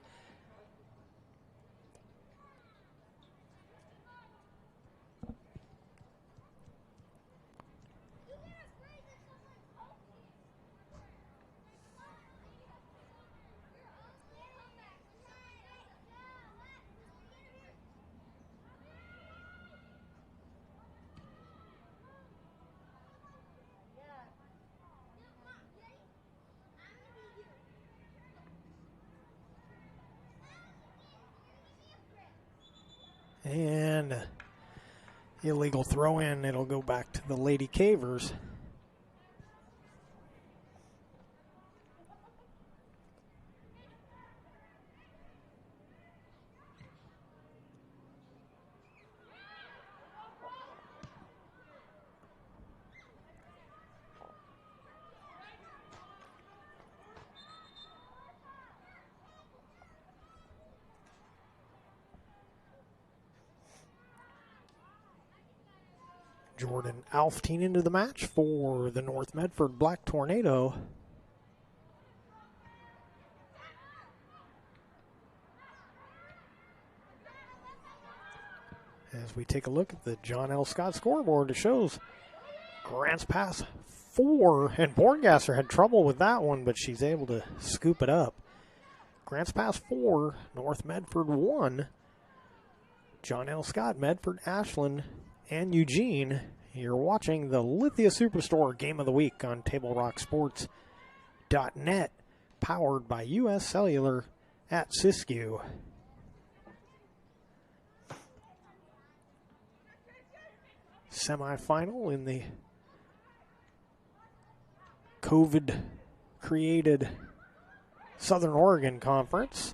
And illegal throw in. It'll go back to the Lady Cavers. Jordan Alftine into the match for the North Medford Black Tornado. As we take a look at the John L. Scott scoreboard, it shows Grants Pass 4, and Borngasser had trouble with that one, but she's able to scoop it up. Grants Pass 4, North Medford 1. John L. Scott, Medford, Ashland, and Eugene. You're watching the Lithia Superstore Game of the Week on TableRockSports.net, powered by U.S. Cellular at Siskiyou. Semifinal in the COVID-created Southern Oregon Conference.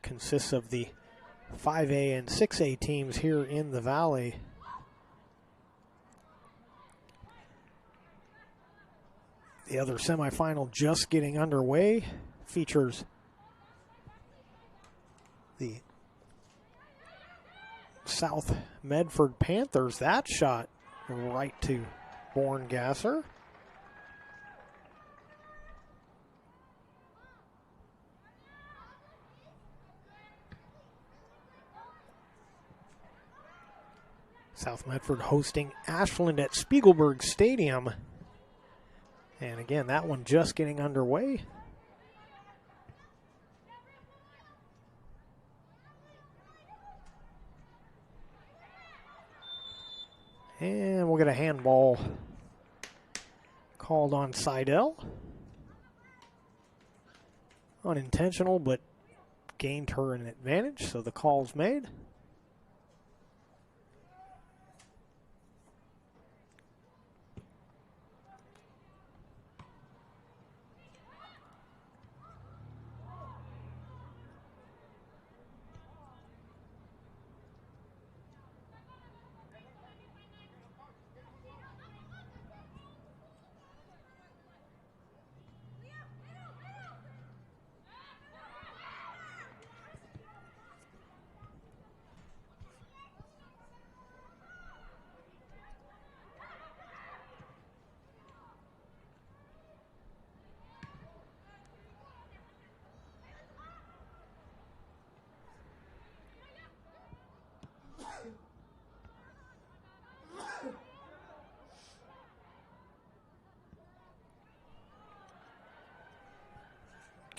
Consists of the 5A and 6A teams here in the Valley. The other semifinal just getting underway features the South Medford Panthers. That shot right to Borngasser. South Medford hosting Ashland at Spiegelberg Stadium. And again, that one just getting underway. And we'll get a handball called on Seidel. Unintentional, but gained her an advantage, so the call's made.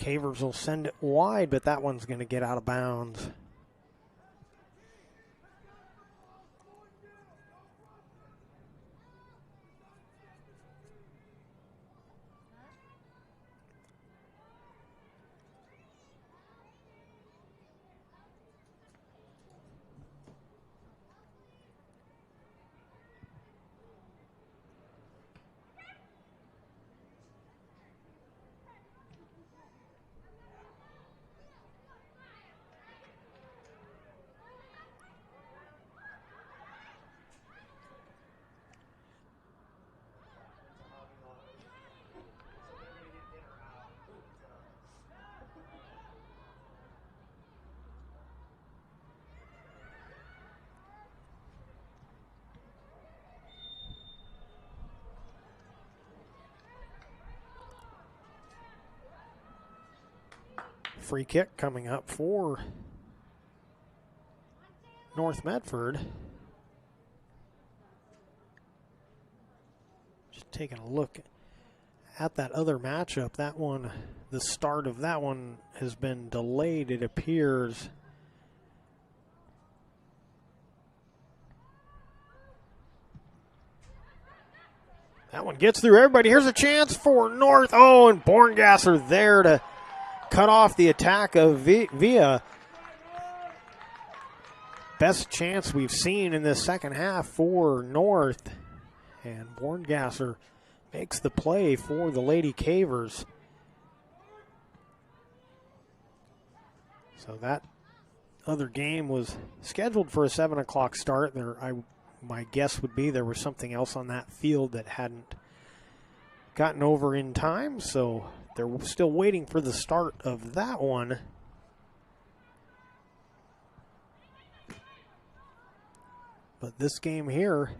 Cavers will send it wide, but that one's going to get out of bounds. Free kick coming up for North Medford. Just taking a look at that other matchup. That one, the start of that one has been delayed, it appears. That one gets through everybody. Here's a chance for North. Oh, and Borngasser there to cut off the attack of Villa. Best chance we've seen in this second half for North. And Borngasser makes the play for the Lady Cavers. So that other game was scheduled for a 7 o'clock start. My guess would be there was something else on that field that hadn't gotten over in time, so they're still waiting for the start of that one. But this game here,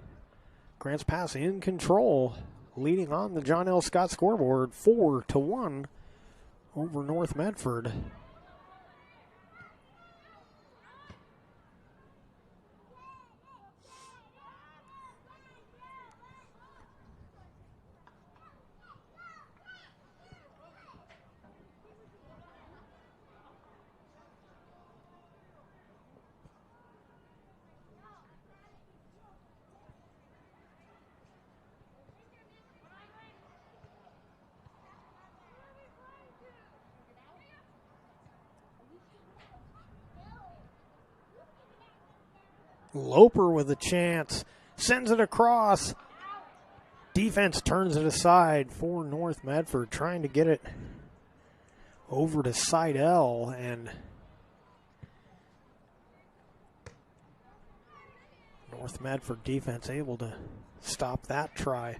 Grants Pass in control, leading on the John L. Scott scoreboard 4-1 over North Medford. Loper with a chance, sends it across. Defense turns it aside for North Medford, trying to get it over to Seidel, and North Medford defense able to stop that try.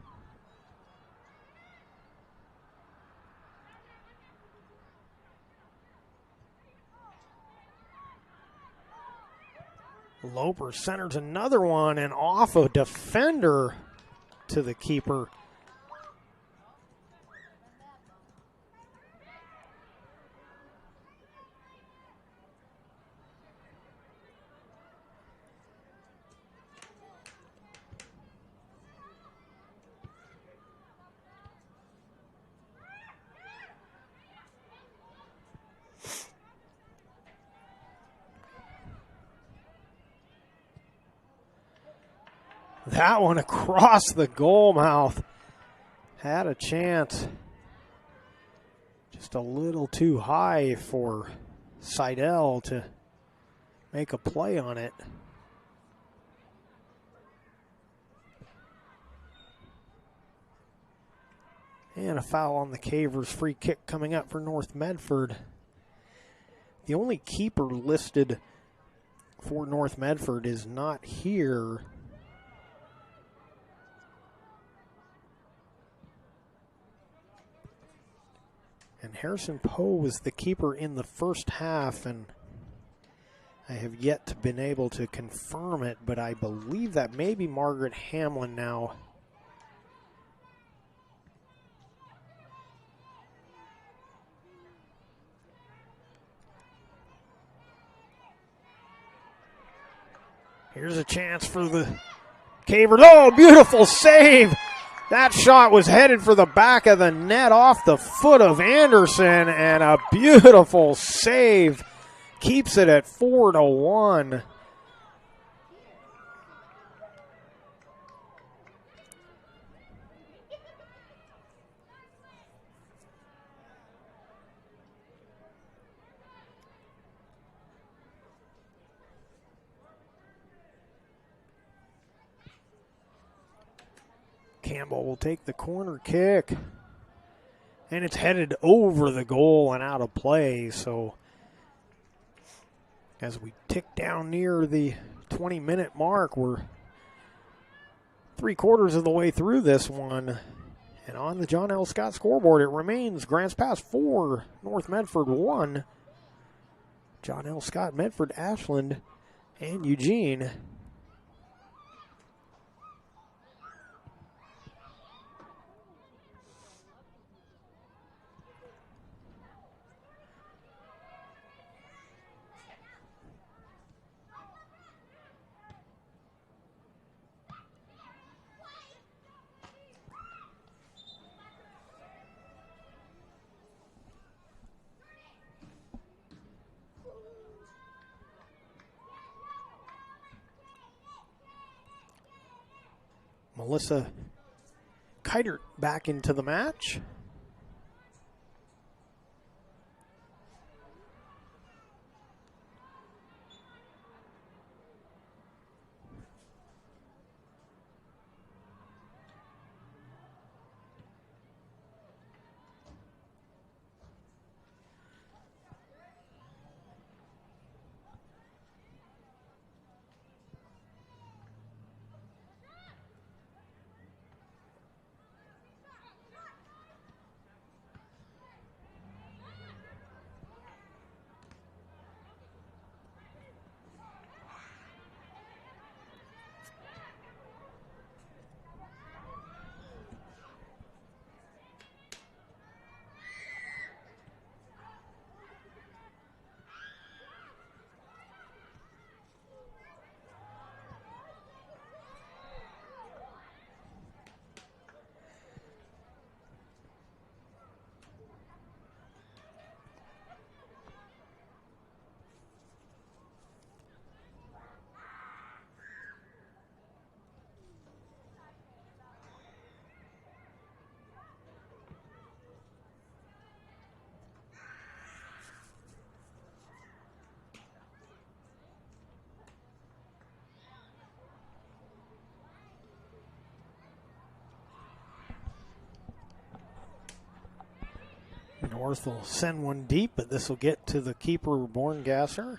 Loper centers another one, and off a defender to the keeper. That one across the goal mouth. Had a chance. Just a little too high for Seidel to make a play on it. And a foul on the Cavers. Free kick coming up for North Medford. The only keeper listed for North Medford is not here. And Harrison Poe was the keeper in the first half, and I have yet to been able to confirm it, but I believe that may be Margaret Hamlin now. Here's a chance for the Cavers. Oh, beautiful save That shot was headed for the back of the net off the foot of Anderson, and a beautiful save keeps it at 4-1. Campbell will take the corner kick, and it's headed over the goal and out of play. So as we tick down near the 20-minute mark, we're 3/4 of the way through this one. And on the John L. Scott scoreboard, it remains Grants Pass 4, North Medford 1. John L. Scott, Medford, Ashland, and Eugene. Melissa Keitert back into the match. North will send one deep, but this will get to the keeper, Borngasser.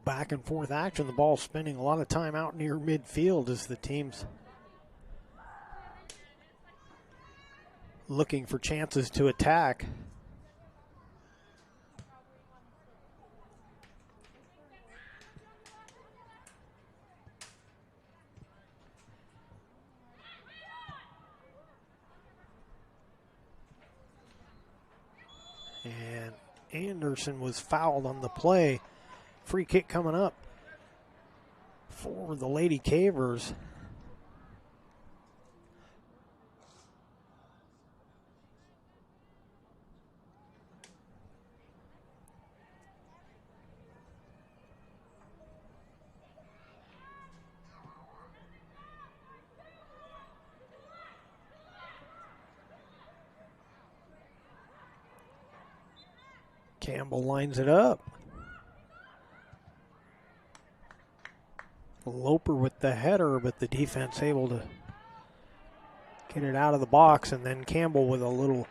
Back and forth action. The ball spending a lot of time out near midfield as the team's looking for chances to attack. And Anderson was fouled on the play. Free kick coming up for the Lady Cavers. Campbell lines it up. Loper with the header, but the defense able to get it out of the box, and then Campbell with a little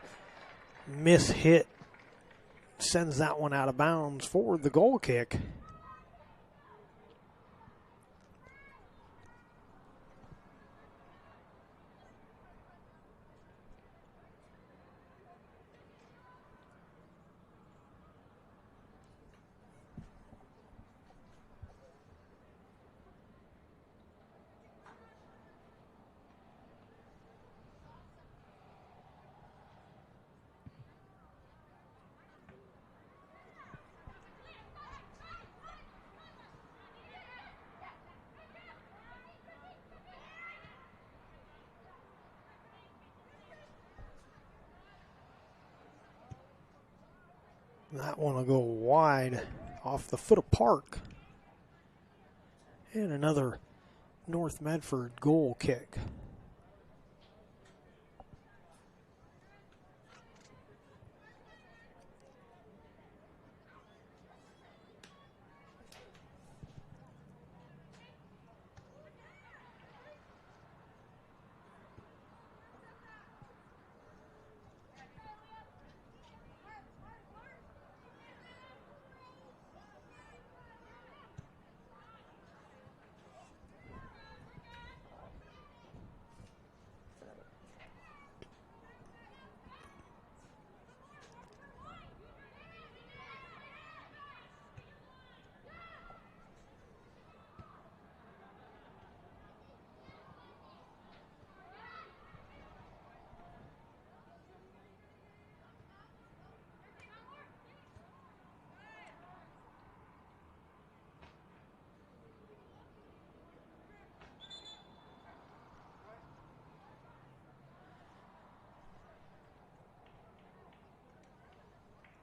miss hit sends that one out of bounds for the goal kick. That one will go wide off the foot of Park. And another North Medford goal kick.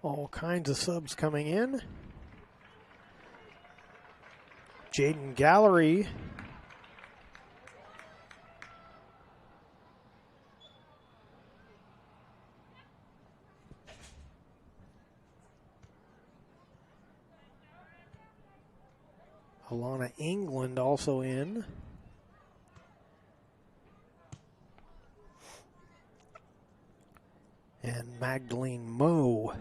All kinds of subs coming in. Jaden Gallery. Alana England also in. And Magdalene Moe.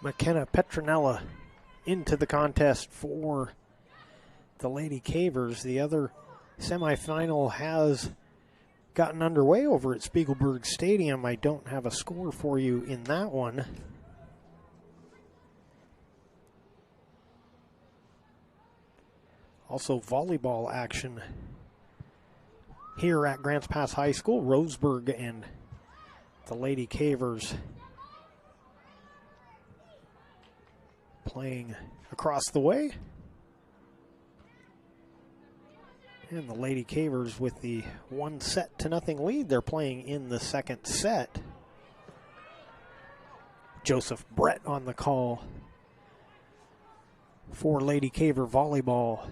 McKenna Petronella into the contest for the Lady Cavers. The other semifinal has gotten underway over at Spiegelberg Stadium. I don't have a score for you in that one. Also volleyball action here at Grants Pass High School. Roseburg and the Lady Cavers playing across the way. And the Lady Cavers with the 1-0 lead. They're playing in the second set. Joseph Brett on the call for Lady Caver Volleyball.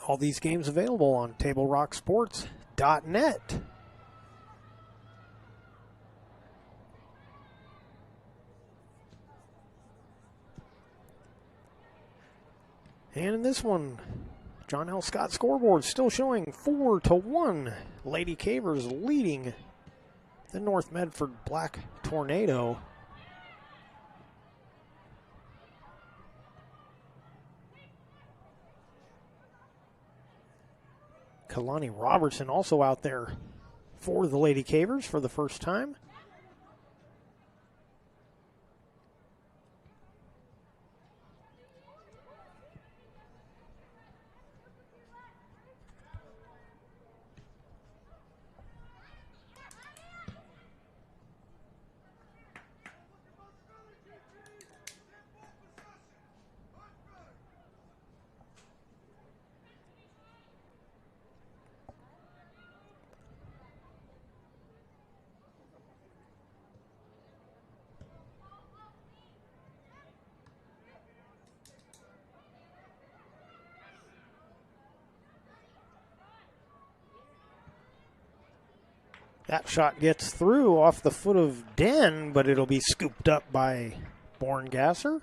All these games available on TableRockSports.net. And in this one, John L. Scott scoreboard still showing 4-1. Lady Cavers leading the North Medford Black Tornado. Kalani Robertson also out there for the Lady Cavers for the first time. That shot gets through off the foot of Den, but it'll be scooped up by Borngasser.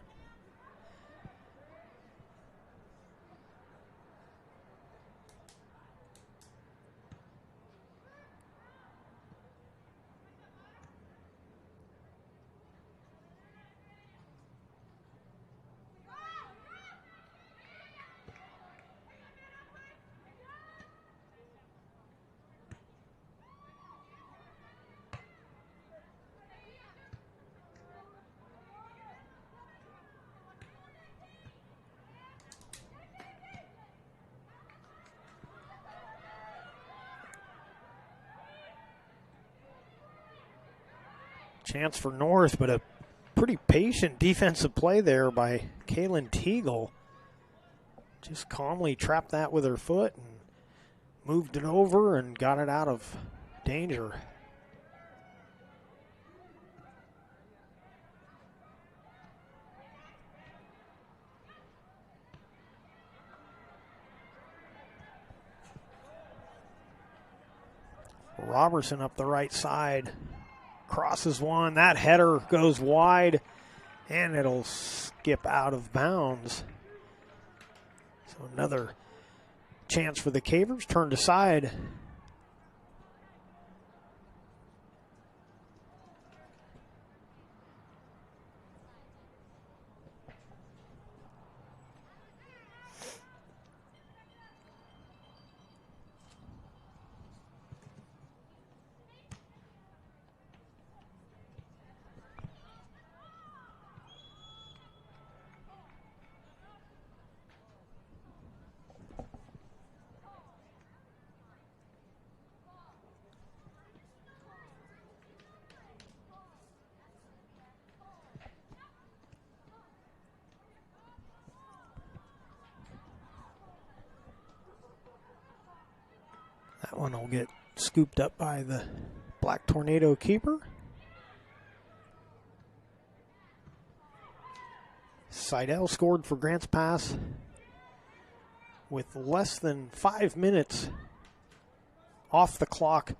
Chance for North, but a pretty patient defensive play there by Kaylin Teagle. Just calmly trapped that with her foot and moved it over and got it out of danger. Robertson up the right side. Crosses one. That header goes wide, and it'll skip out of bounds. So another chance for the Cavers, turned aside. That one will get scooped up by the Black Tornado keeper. Seidel scored for Grants Pass with less than 5 minutes off the clock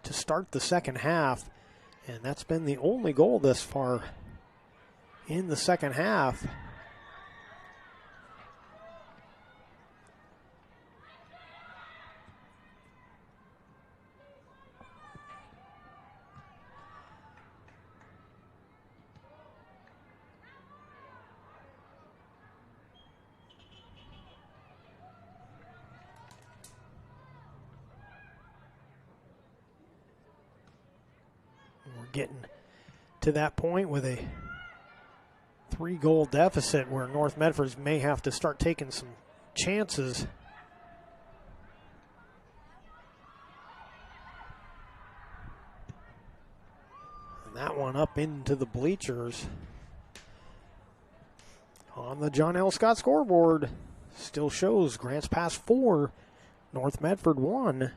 to start the second half. And that's been the only goal thus far in the second half. We're getting to that point with a 3-goal deficit where North Medford may have to start taking some chances. And that one up into the bleachers. On the John L. Scott scoreboard, still shows Grants Pass 4, North Medford 1.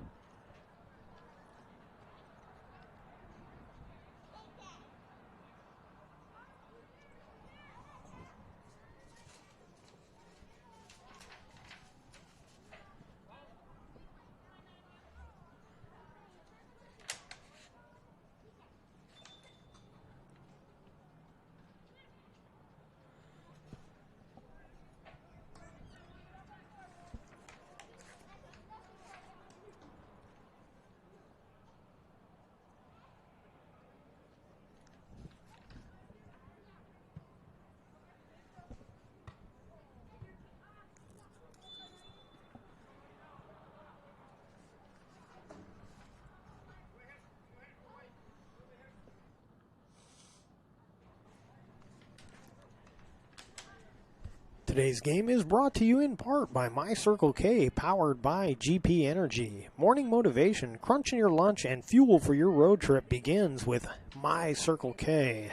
Today's game is brought to you in part by My Circle K, powered by GP Energy. Morning motivation, crunching your lunch, and fuel for your road trip begins with My Circle K.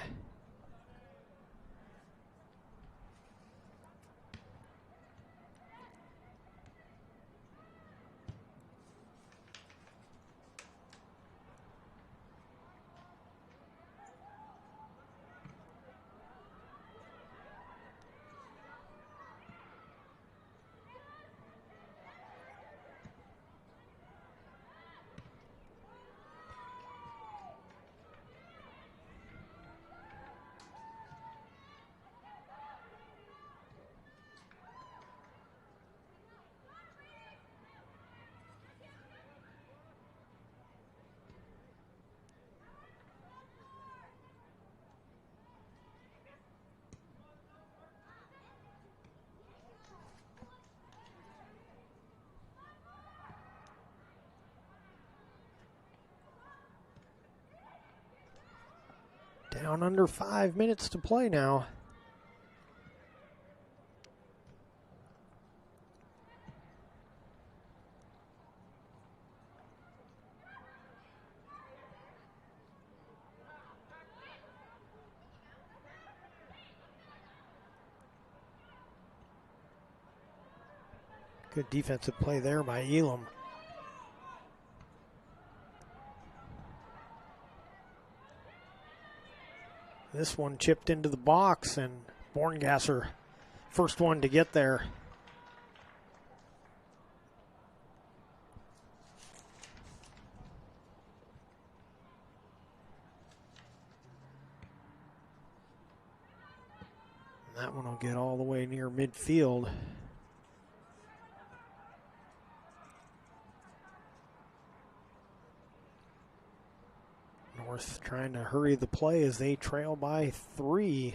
Down under 5 minutes to play now. Good defensive play there by Elam. This one chipped into the box, and Borngasser, first one to get there. And that one will get all the way near midfield. North trying to hurry the play as they trail by 3.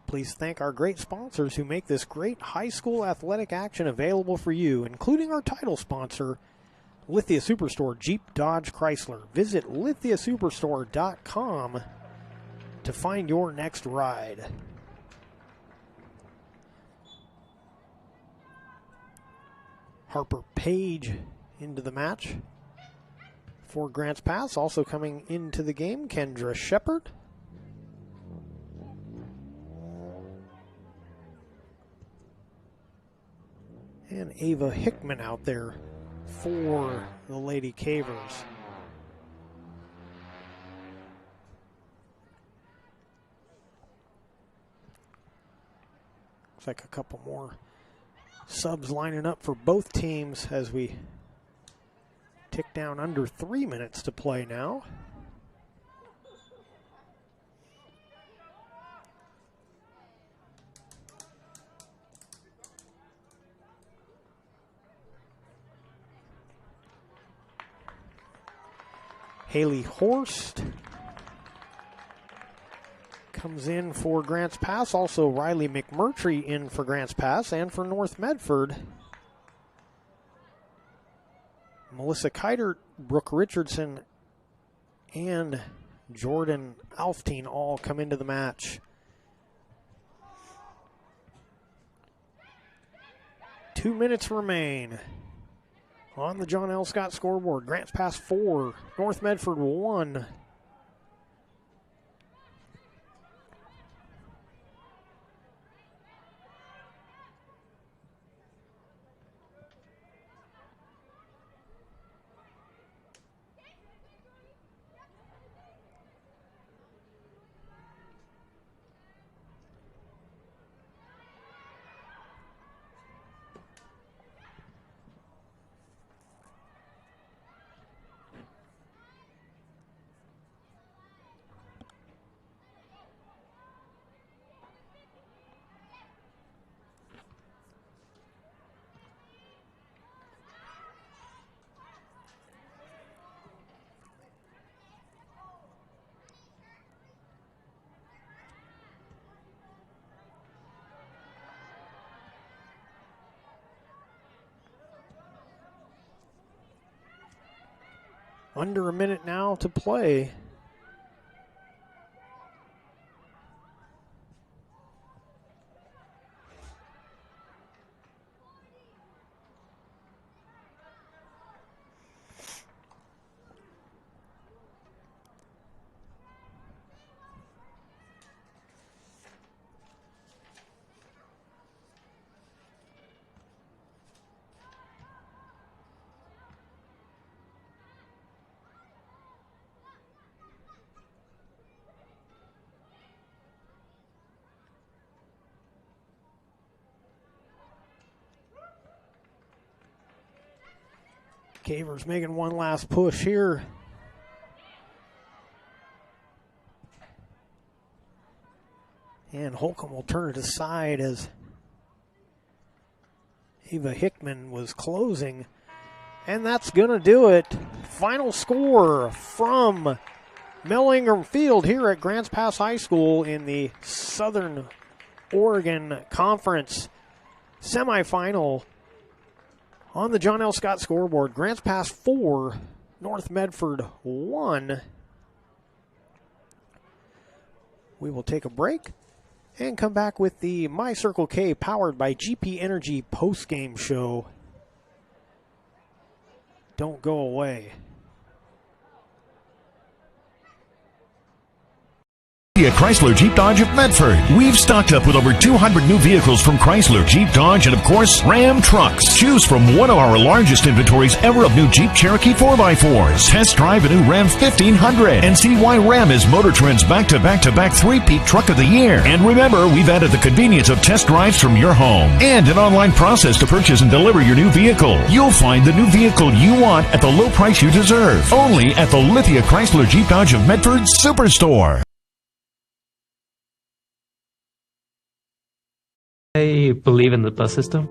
Please thank our great sponsors who make this great high school athletic action available for you, including our title sponsor, Lithia Superstore Jeep Dodge Chrysler. Visit lithiasuperstore.com to find your next ride. Harper Page into the match for Grants Pass. Also coming into the game, Kendra Shepard. And Ava Hickman out there for the Lady Cavers. Looks like a couple more subs lining up for both teams as we tick down under 3 minutes to play now. Haley Horst comes in for Grants Pass. Also Riley McMurtry in for Grants Pass and for North Medford. Melissa Kiter, Brooke Richardson, and Jordan Alftine all come into the match. 2 minutes remain on the John L. Scott scoreboard. Grants Pass 4, North Medford 1. Under a minute now to play. Cavers making one last push here. And Holcomb will turn it aside as Ava Hickman was closing. And that's going to do it. Final score from Mel Ingram Field here at Grants Pass High School in the Southern Oregon Conference semifinal. On the John L. Scott scoreboard, Grants Pass 4, North Medford 1. We will take a break and come back with the My Circle K powered by GP Energy post-game show. Don't go away. Chrysler Jeep Dodge of Medford. We've stocked up with over 200 new vehicles from Chrysler, Jeep Dodge, and of course, Ram trucks. Choose from one of our largest inventories ever of new Jeep Cherokee 4x4s. Test drive a new Ram 1500 and see why Ram is Motor Trend's back-to-back-to-back three-peat truck of the year. And remember, we've added the convenience of test drives from your home and an online process to purchase and deliver your new vehicle. You'll find the new vehicle you want at the low price you deserve. Only at the Lithia Chrysler Jeep Dodge of Medford Superstore. I believe in the bus system.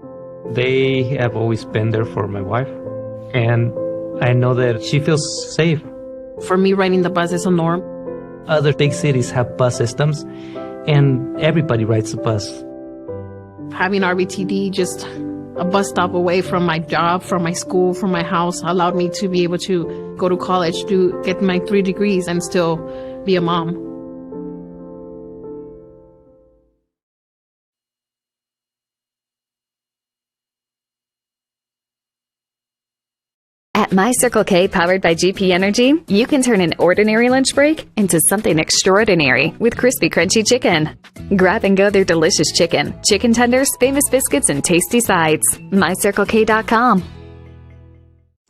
They have always been there for my wife, and I know that she feels safe. For me, riding the bus is a norm. Other big cities have bus systems, and everybody rides the bus. Having RBTD, just a bus stop away from my job, from my school, from my house, allowed me to be able to go to college, to get my 3 degrees, and still be a mom. At My Circle K, powered by GP Energy, you can turn an ordinary lunch break into something extraordinary with crispy, crunchy chicken. Grab and go their delicious chicken, chicken tenders, famous biscuits, and tasty sides. MyCircleK.com.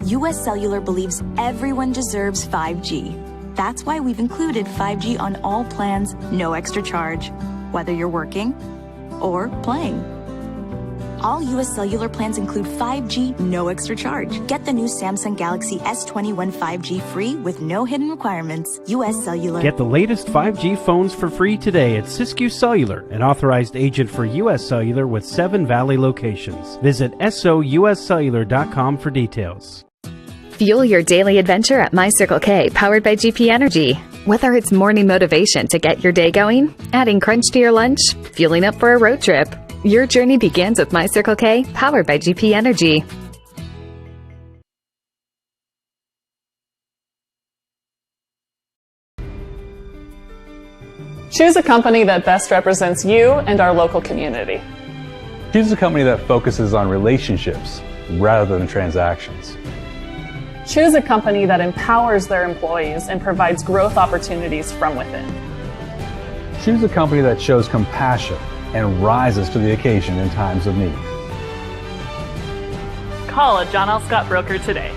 U.S. Cellular believes everyone deserves 5G. That's why we've included 5G on all plans, no extra charge, whether you're working or playing. All U.S. Cellular plans include 5G, no extra charge. Get the new Samsung Galaxy S21 5G free with no hidden requirements. U.S. Cellular. Get the latest 5G phones for free today at Siskiyou Cellular, an authorized agent for U.S. Cellular with 7 Valley locations. Visit souscellular.com for details. Fuel your daily adventure at My Circle K, powered by GP Energy. Whether it's morning motivation to get your day going, adding crunch to your lunch, fueling up for a road trip, your journey begins with My Circle K, powered by GP Energy. Choose a company that best represents you and our local community. Choose a company that focuses on relationships rather than transactions. Choose a company that empowers their employees and provides growth opportunities from within. Choose a company that shows compassion and rises to the occasion in times of need. Call a John L. Scott broker today.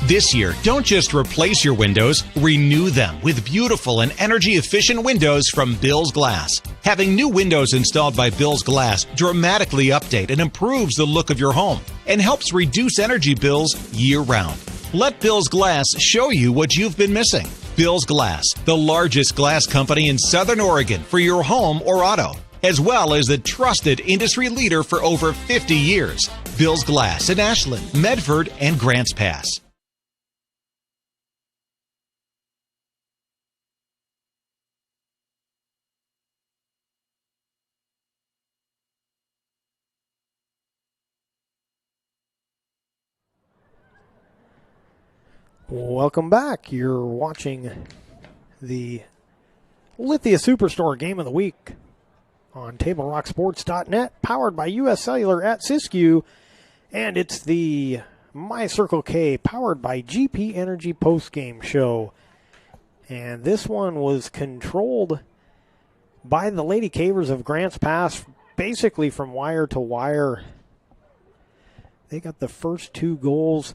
This year, don't just replace your windows, renew them with beautiful and energy-efficient windows from Bill's Glass. Having new windows installed by Bill's Glass dramatically update and improves the look of your home and helps reduce energy bills year-round. Let Bill's Glass show you what you've been missing. Bill's Glass, the largest glass company in Southern Oregon for your home or auto, as well as the trusted industry leader for over 50 years. Bill's Glass in Ashland, Medford, and Grants Pass. Welcome back. You're watching the Lithia Superstore Game of the Week on TableRockSports.net, powered by U.S. Cellular at Siskiyou, and it's the My Circle K, powered by GP Energy postgame show. And this one was controlled by the Lady Cavers of Grants Pass, basically from wire to wire. They got the first 2 goals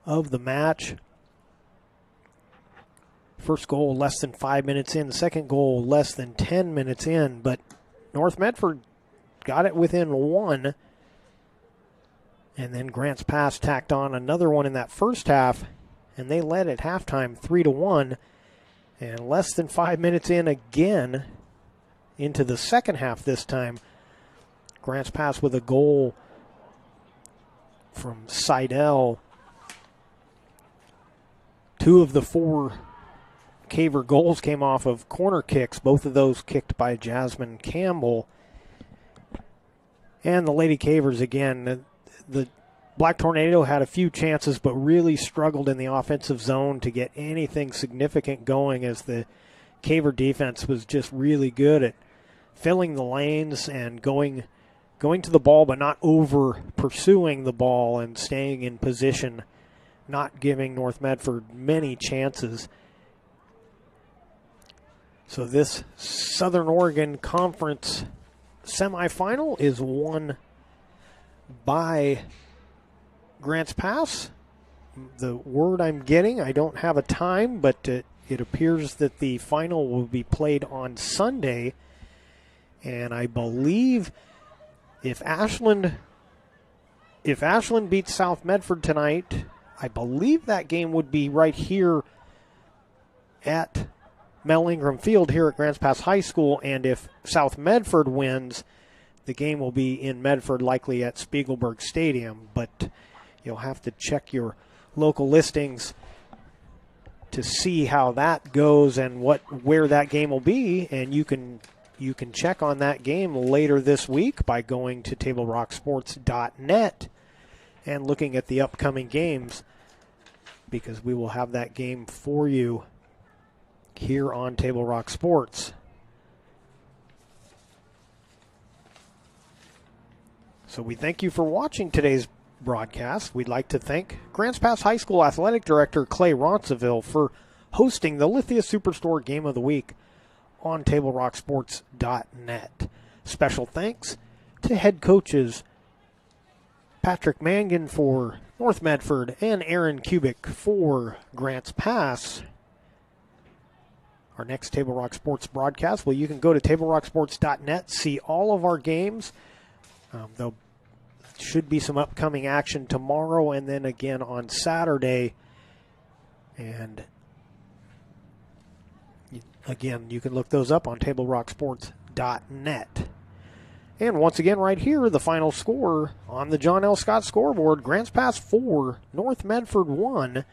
of the match. First goal less than 5 minutes in. Second goal less than 10 minutes in. But North Medford got it within 1. And then Grants Pass tacked on another one in that first half. And they led at halftime 3-1. And less than 5 minutes in again into the second half this time. Grants Pass with a goal from Seidel. 2 of the 4 Caver goals came off of corner kicks, both of those kicked by Jasmine Campbell. And the Lady Cavers, again, the Black Tornado had a few chances, but really struggled in the offensive zone to get anything significant going, as the Caver defense was just really good at filling the lanes and going to the ball, but not over pursuing the ball and staying in position, not giving North Medford many chances. So this Southern Oregon Conference semifinal is won by Grants Pass. The word I'm getting, I don't have a time, but it appears that the final will be played on Sunday. And I believe if Ashland beats South Medford tonight, I believe that game would be right here at Mel Ingram Field here at Grants Pass High School. And if South Medford wins, the game will be in Medford, likely at Spiegelberg Stadium. But you'll have to check your local listings to see how that goes and where that game will be. And you can check on that game later this week by going to TableRockSports.net and looking at the upcoming games, because we will have that game for you here on Table Rock Sports. So we thank you for watching today's broadcast. We'd like to thank Grants Pass High School Athletic Director Clay Ronceville for hosting the Lithia Superstore Game of the Week on TableRockSports.net. Special thanks to head coaches Patrick Mangan for North Medford and Aaron Kubik for Grants Pass. Our next Table Rock Sports broadcast, well, you can go to TableRockSports.net, see all of our games. There should be some upcoming action tomorrow and then again on Saturday. And again, you can look those up on TableRockSports.net. And once again, right here, the final score on the John L. Scott scoreboard: Grants Pass 4, North Medford 1.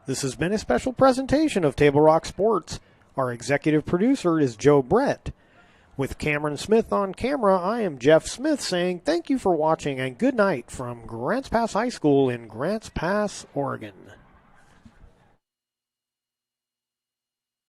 This has been a special presentation of Table Rock Sports. Our executive producer is Joe Brett. With Cameron Smith on camera, I am Jeff Smith saying thank you for watching and good night from Grants Pass High School in Grants Pass, Oregon.